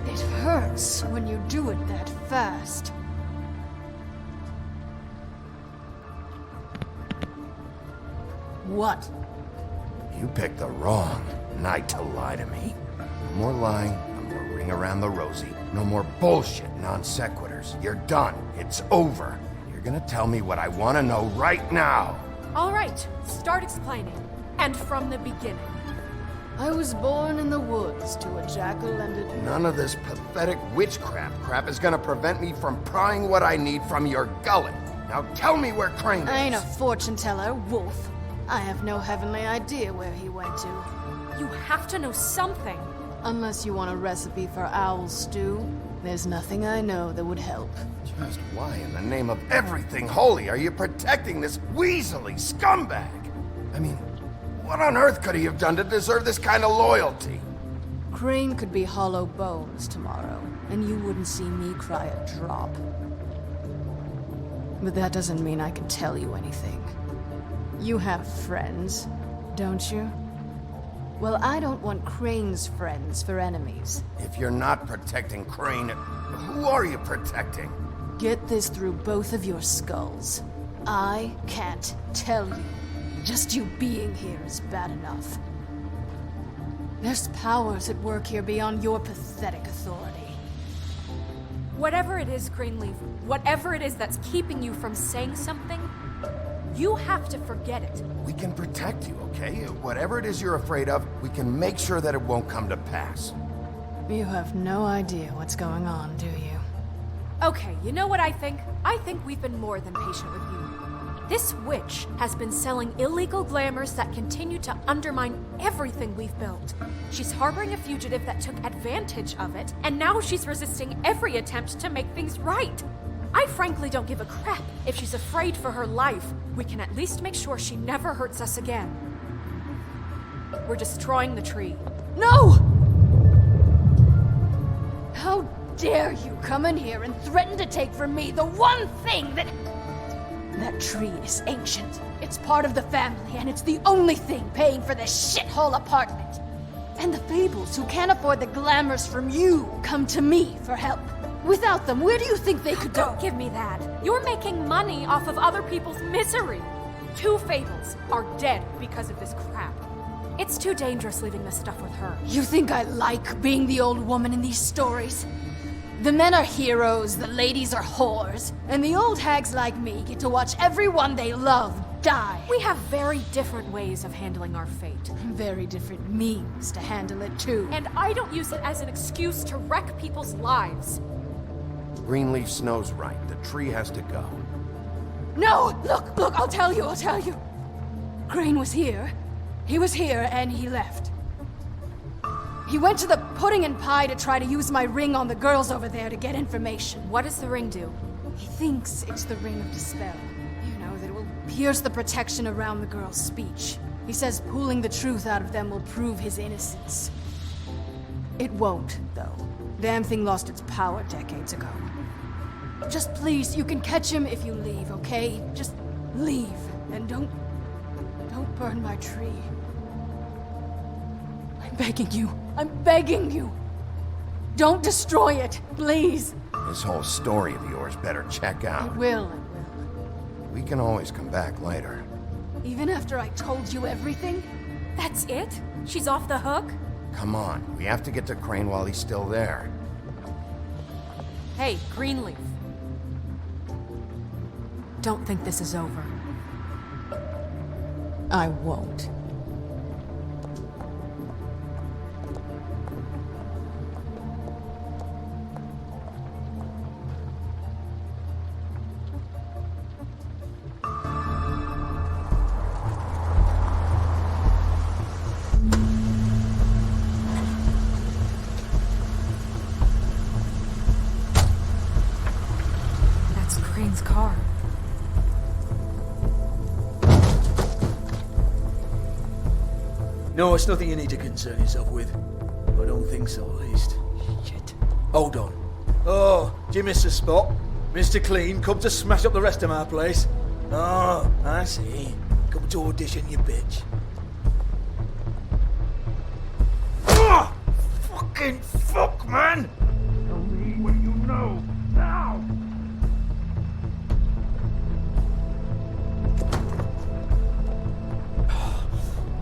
It hurts when you do it that fast. What? You picked the wrong night to lie to me. No more lying, no more ring around the rosy, no more bullshit non sequiturs. You're done. It's over. You're gonna tell me what I want to know right now. All right, start explaining. And from the beginning. I was born in the woods to a jackal and a... None of this pathetic witchcraft crap is gonna prevent me from prying what I need from your gullet. Now tell me where Crane is. I ain't a fortune teller, Wolf. I have no heavenly idea where he went to. You have to know something. Unless you want a recipe for owl stew, there's nothing I know that would help. Just why in the name of everything holy are you protecting this weaselly scumbag? I mean, what on earth could he have done to deserve this kind of loyalty? Crane could be hollow bones tomorrow, and you wouldn't see me cry a drop. But that doesn't mean I can tell you anything. You have friends, don't you? Well, I don't want Crane's friends for enemies. If you're not protecting Crane, who are you protecting? Get this through both of your skulls. I can't tell you. Just you being here is bad enough. There's powers at work here beyond your pathetic authority. Whatever it is, Greenleaf, whatever it is that's keeping you from saying something, you have to forget it. We can protect you, okay? Whatever it is you're afraid of, we can make sure that it won't come to pass. You have no idea what's going on, do you? Okay, you know what I think? I think we've been more than patient with you. This witch has been selling illegal glamours that continue to undermine everything we've built. She's harboring a fugitive that took advantage of it, and now she's resisting every attempt to make things right. I frankly don't give a crap if she's afraid for her life. We can at least make sure she never hurts us again. We're destroying the tree. No! How dare you come in here and threaten to take from me the one thing that... That tree is ancient. It's part of the family, and it's the only thing paying for this shithole apartment. And the Fables, who can't afford the glamours from you, come to me for help. Without them, where do you think they could go? Don't give me that. You're making money off of other people's misery. 2 Fables are dead because of this crap. It's too dangerous leaving this stuff with her. You think I like being the old woman in these stories? The men are heroes, the ladies are whores, and the old hags like me get to watch everyone they love die. We have very different ways of handling our fate. Very different means to handle it, too. And I don't use it as an excuse to wreck people's lives. Greenleaf Snow's right. The tree has to go. No! Look, I'll tell you. Crane was here. He was here, and he left. He went to the pudding and pie to try to use my ring on the girls over there to get information. What does the ring do? He thinks it's the ring of dispel. You know, that it will pierce the protection around the girls' speech. He says pulling the truth out of them will prove his innocence. It won't, though. Damn thing lost its power decades ago. Just please, you can catch him if you leave, okay? Just leave, and don't burn my tree. I'm begging you. Don't destroy it, please. This whole story of yours better check out. It will. We can always come back later. Even after I told you everything? That's it? She's off the hook? Come on, we have to get to Crane while he's still there. Hey, Greenleaf. Don't think this is over. I won't. That's Crane's car. No, it's nothing you need to concern yourself with. I don't think so, at least. Shit. Hold on. Oh, do you miss the spot? Mr. Clean, come to smash up the rest of my place. Oh, I see. Come to audition, you bitch. Oh, fucking fuck, man! Tell me what you know, now!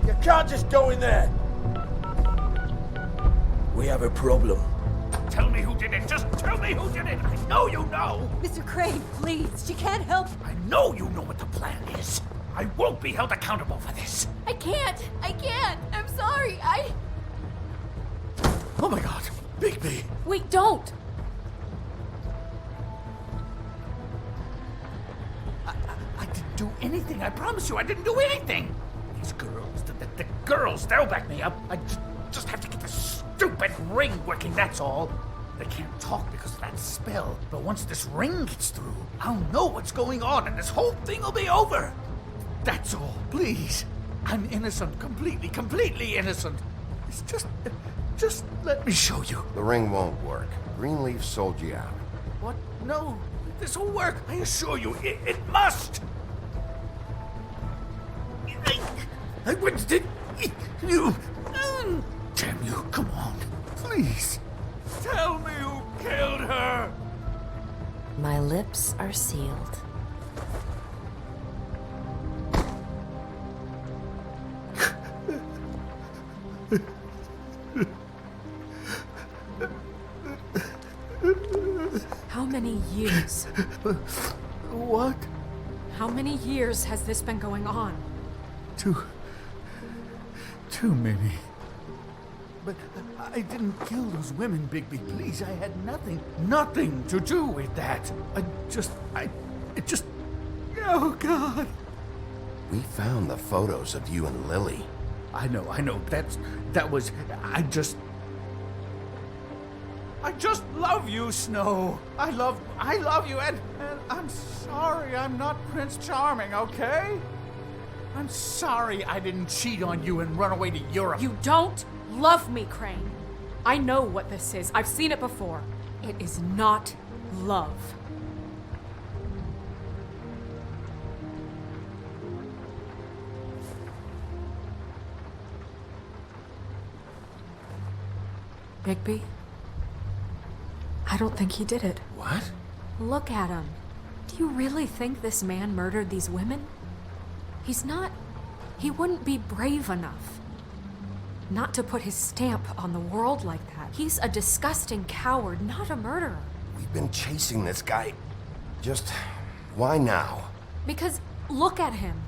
You can't just go in there! We have a problem. Tell me who did it. Just tell me who did it. I know you know. Mr. Crane, please. She can't help. I know you know what the plan is. I won't be held accountable for this. I can't. I'm sorry. Oh my god, Bigby. Wait, don't! I didn't do anything. I promise you, I didn't do anything. These girls, the girls, they'll back me up. I just have to get this stupid ring working, that's all. They can't talk because of that spell, but once this ring gets through, I'll know what's going on and this whole thing will be over. That's all, please. I'm innocent, completely innocent. It's just let me show you. The ring won't work. Greenleaf sold you out. What? No, this will work. I assure you, it must. I wouldn't did you. Damn you, come on. Please. Tell me who killed her. My lips are sealed. How many years? What? How many years has this been going on? Two maybe. But I didn't kill those women, Bigby. Please, I had nothing to do with that. It just... Oh, God. We found the photos of you and Lily. I know. That was... I just love you, Snow. I love you, and I'm sorry I'm not Prince Charming, okay? I'm sorry I didn't cheat on you and run away to Europe. You don't love me, Crane. I know what this is. I've seen it before. It is not love. Bigby? I don't think he did it. What? Look at him. Do you really think this man murdered these women? He wouldn't be brave enough. Not to put his stamp on the world like that. He's a disgusting coward, not a murderer. We've been chasing this guy. Just... why now? Because look at him.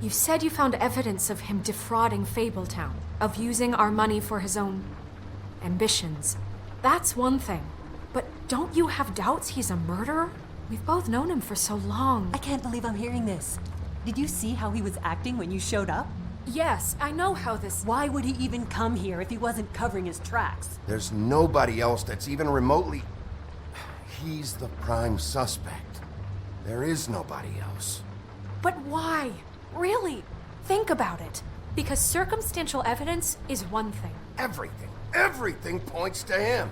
You said you found evidence of him defrauding Fabletown, of using our money for his own ambitions. That's one thing. But don't you have doubts he's a murderer? We've both known him for so long. I can't believe I'm hearing this. Did you see how he was acting when you showed up? Yes, I know how this... Why would he even come here if he wasn't covering his tracks? There's nobody else that's even remotely... He's the prime suspect. There is nobody else. But why? Really? Think about it. Because circumstantial evidence is one thing. Everything points to him.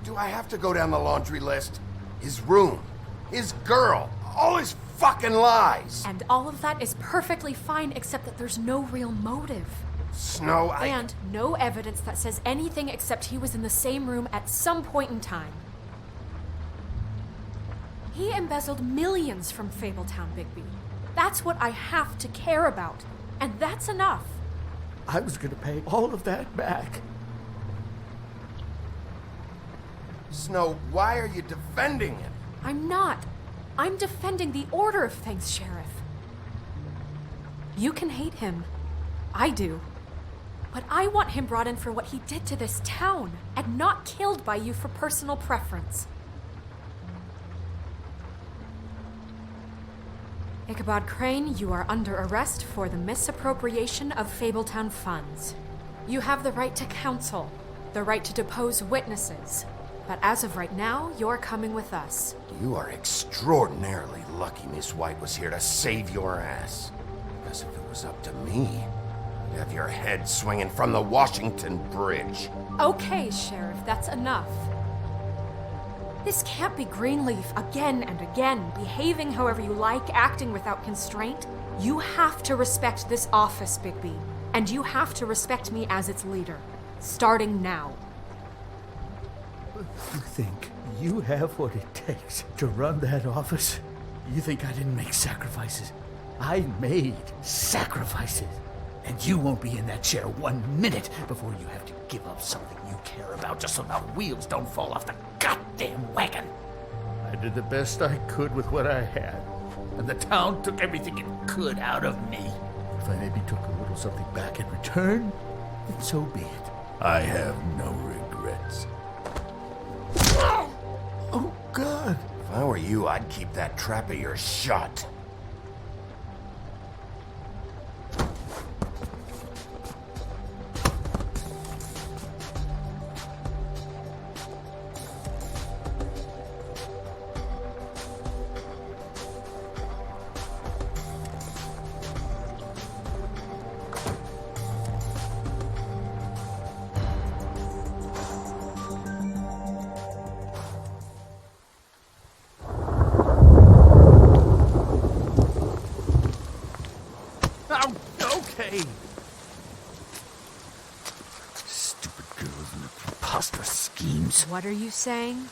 Do I have to go down the laundry list? His room, his girl, all his fucking lies. And all of that is perfectly fine, except that there's no real motive. Snow, And no evidence that says anything except he was in the same room at some point in time. He embezzled millions from Fabletown, Bigby. That's what I have to care about. And that's enough. I was gonna pay all of that back. Snow, why are you defending him? I'm not. I'm defending the order of things, Sheriff. You can hate him. I do. But I want him brought in for what he did to this town, and not killed by you for personal preference. Ichabod Crane, you are under arrest for the misappropriation of Fabletown funds. You have the right to counsel, the right to depose witnesses. But as of right now, you're coming with us. You are extraordinarily lucky Miss White was here to save your ass. Because if it was up to me, I'd have your head swinging from the Washington Bridge. Okay, Sheriff, that's enough. This can't be Greenleaf again and again, behaving however you like, acting without constraint. You have to respect this office, Bigby. And you have to respect me as its leader. Starting now. You think you have what it takes to run that office? You think I didn't make sacrifices? I made sacrifices. And you won't be in that chair 1 minute before you have to give up something you care about just so the wheels don't fall off the goddamn wagon. I did the best I could with what I had, and the town took everything it could out of me. If I maybe took a little something back in return, then so be it. I have no regrets. Oh, God. If I were you, I'd keep that trap of yours shut. What are you saying?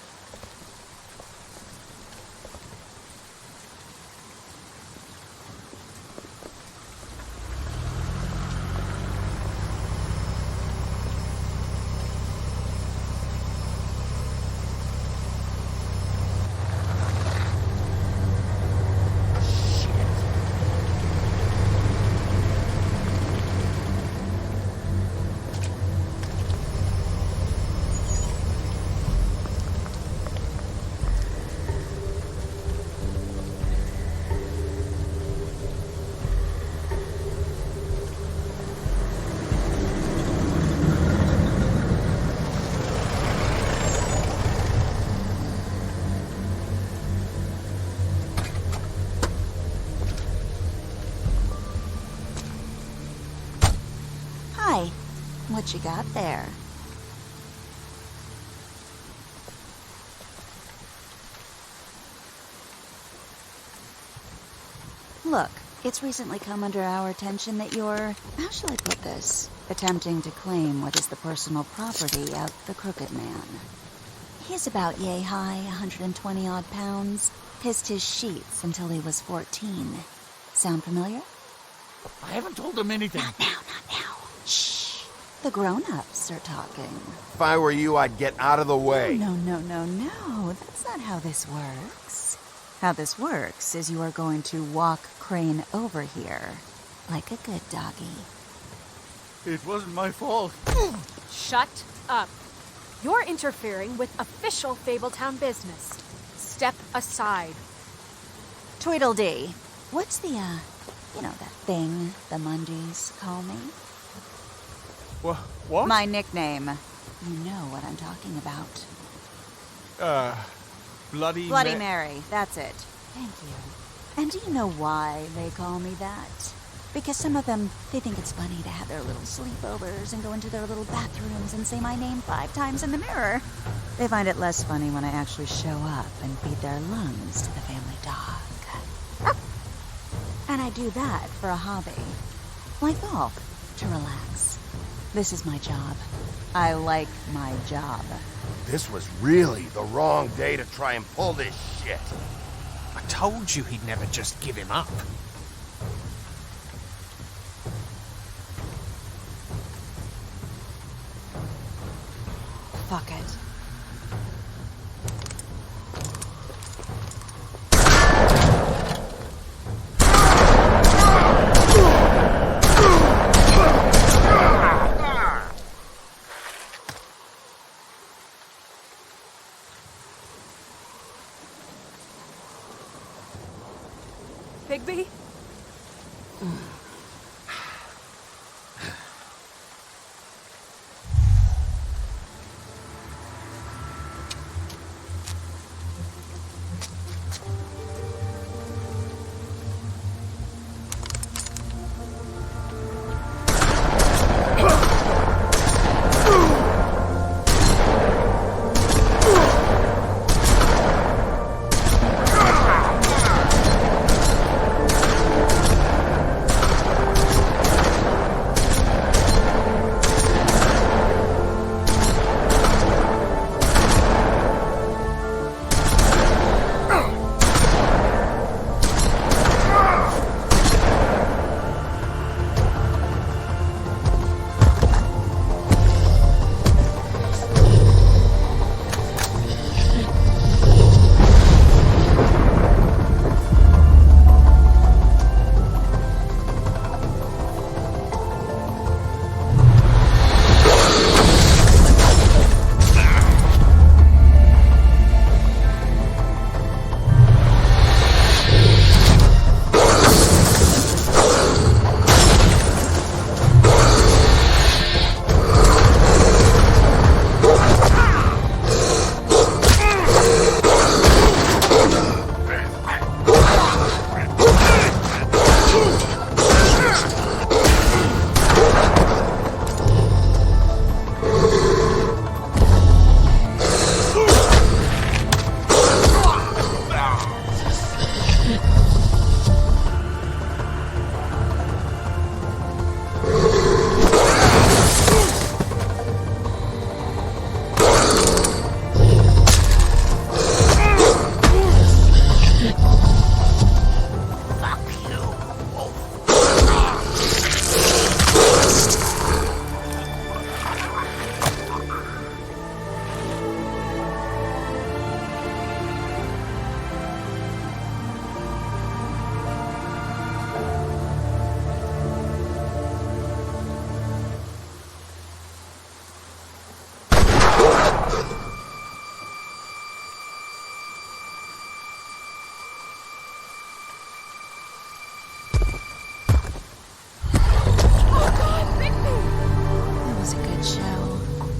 What you got there? Look, it's recently come under our attention that you're, how shall I put this, attempting to claim what is the personal property of the Crooked Man. He's about yay high, 120 odd pounds, pissed his sheets until he was 14. Sound familiar? I haven't told him anything. Not now. Shh. The grown-ups are talking. If I were you, I'd get out of the way. No. That's not how this works. How this works is you are going to walk Crane over here. Like a good doggy. It wasn't my fault. Shut up. You're interfering with official Fabletown business. Step aside. Tweedledee. What's the, you know, that thing the Mundies call me? What? My nickname. You know what I'm talking about. Bloody Mary, that's it. Thank you. And do you know why they call me that? Because some of them, they think it's funny to have their little sleepovers and go into their little bathrooms and say my name 5 times in the mirror. They find it less funny when I actually show up and feed their lungs to the family dog. And I do that for a hobby. Like golf, to relax. This is my job. I like my job. This was really the wrong day to try and pull this shit. I told you he'd never just give him up. Fuck it. Bigby?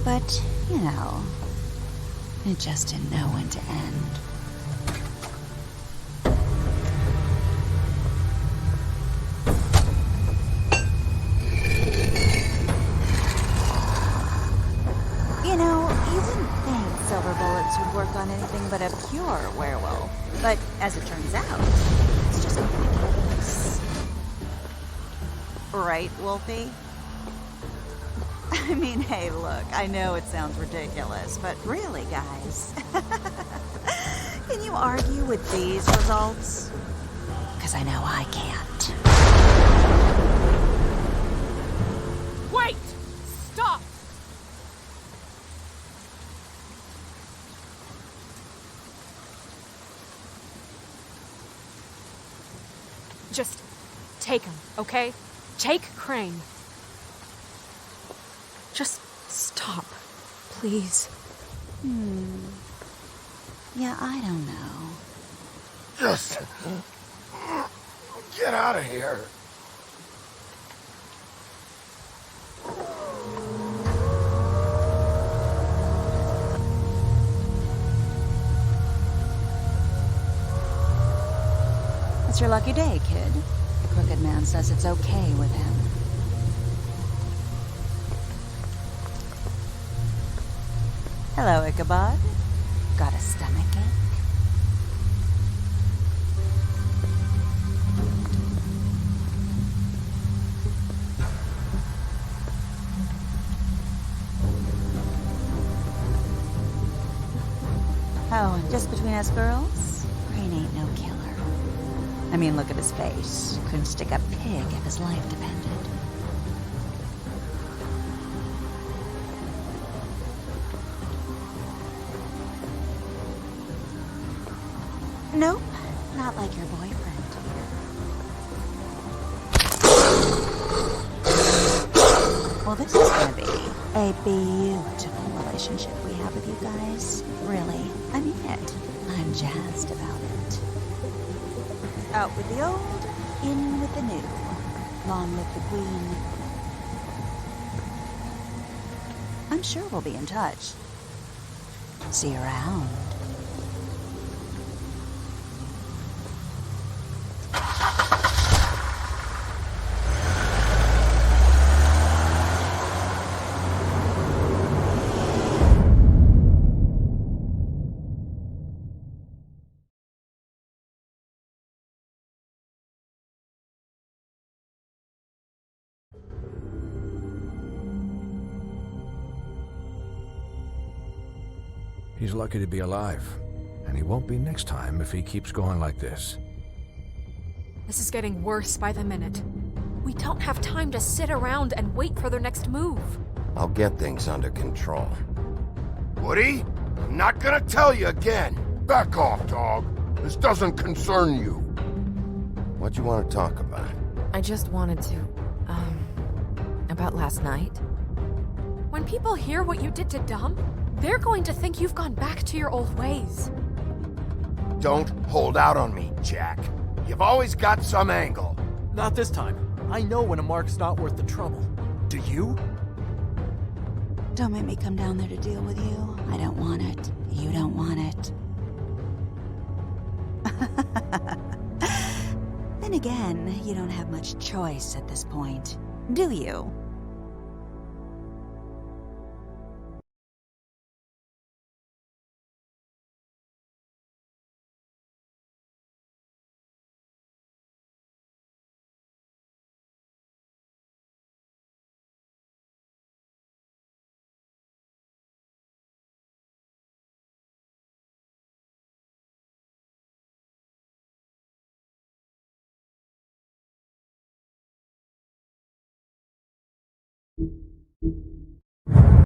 But, you know, it just didn't know when to end. You know, you wouldn't think silver bullets would work on anything but a pure werewolf. But as it turns out, it's just not the case. Right, Wolfie? I mean, hey, look, I know it sounds ridiculous, but really, guys, can you argue with these results? Because I know I can't. Wait! Stop! Just take him, okay? Take Crane. Just stop, please. Yeah, I don't know. Just get out of here. It's your lucky day, kid. The Crooked Man says it's okay with him. Hello, Ichabod. Got a stomachache? Oh, and just between us girls, Crane ain't no killer. I mean, look at his face. Couldn't stick a pig if his life depended. Nope, not like your boyfriend. Well, this is gonna be a beautiful relationship we have with you guys. Really, I mean it. I'm jazzed about it. Out with the old, in with the new. Long live the Queen. I'm sure we'll be in touch. See you around. He's lucky to be alive, and he won't be next time if he keeps going like this. This is getting worse by the minute. We don't have time to sit around and wait for their next move. I'll get things under control. Woody, I'm not gonna tell you again. Back off, dog. This doesn't concern you. What you want to talk about? I just wanted to, about last night. When people hear what you did to Dom, they're going to think you've gone back to your old ways. Don't hold out on me, Jack. You've always got some angle. Not this time. I know when a mark's not worth the trouble. Do you? Don't make me come down there to deal with you. I don't want it. You don't want it. Then again, you don't have much choice at this point, do you?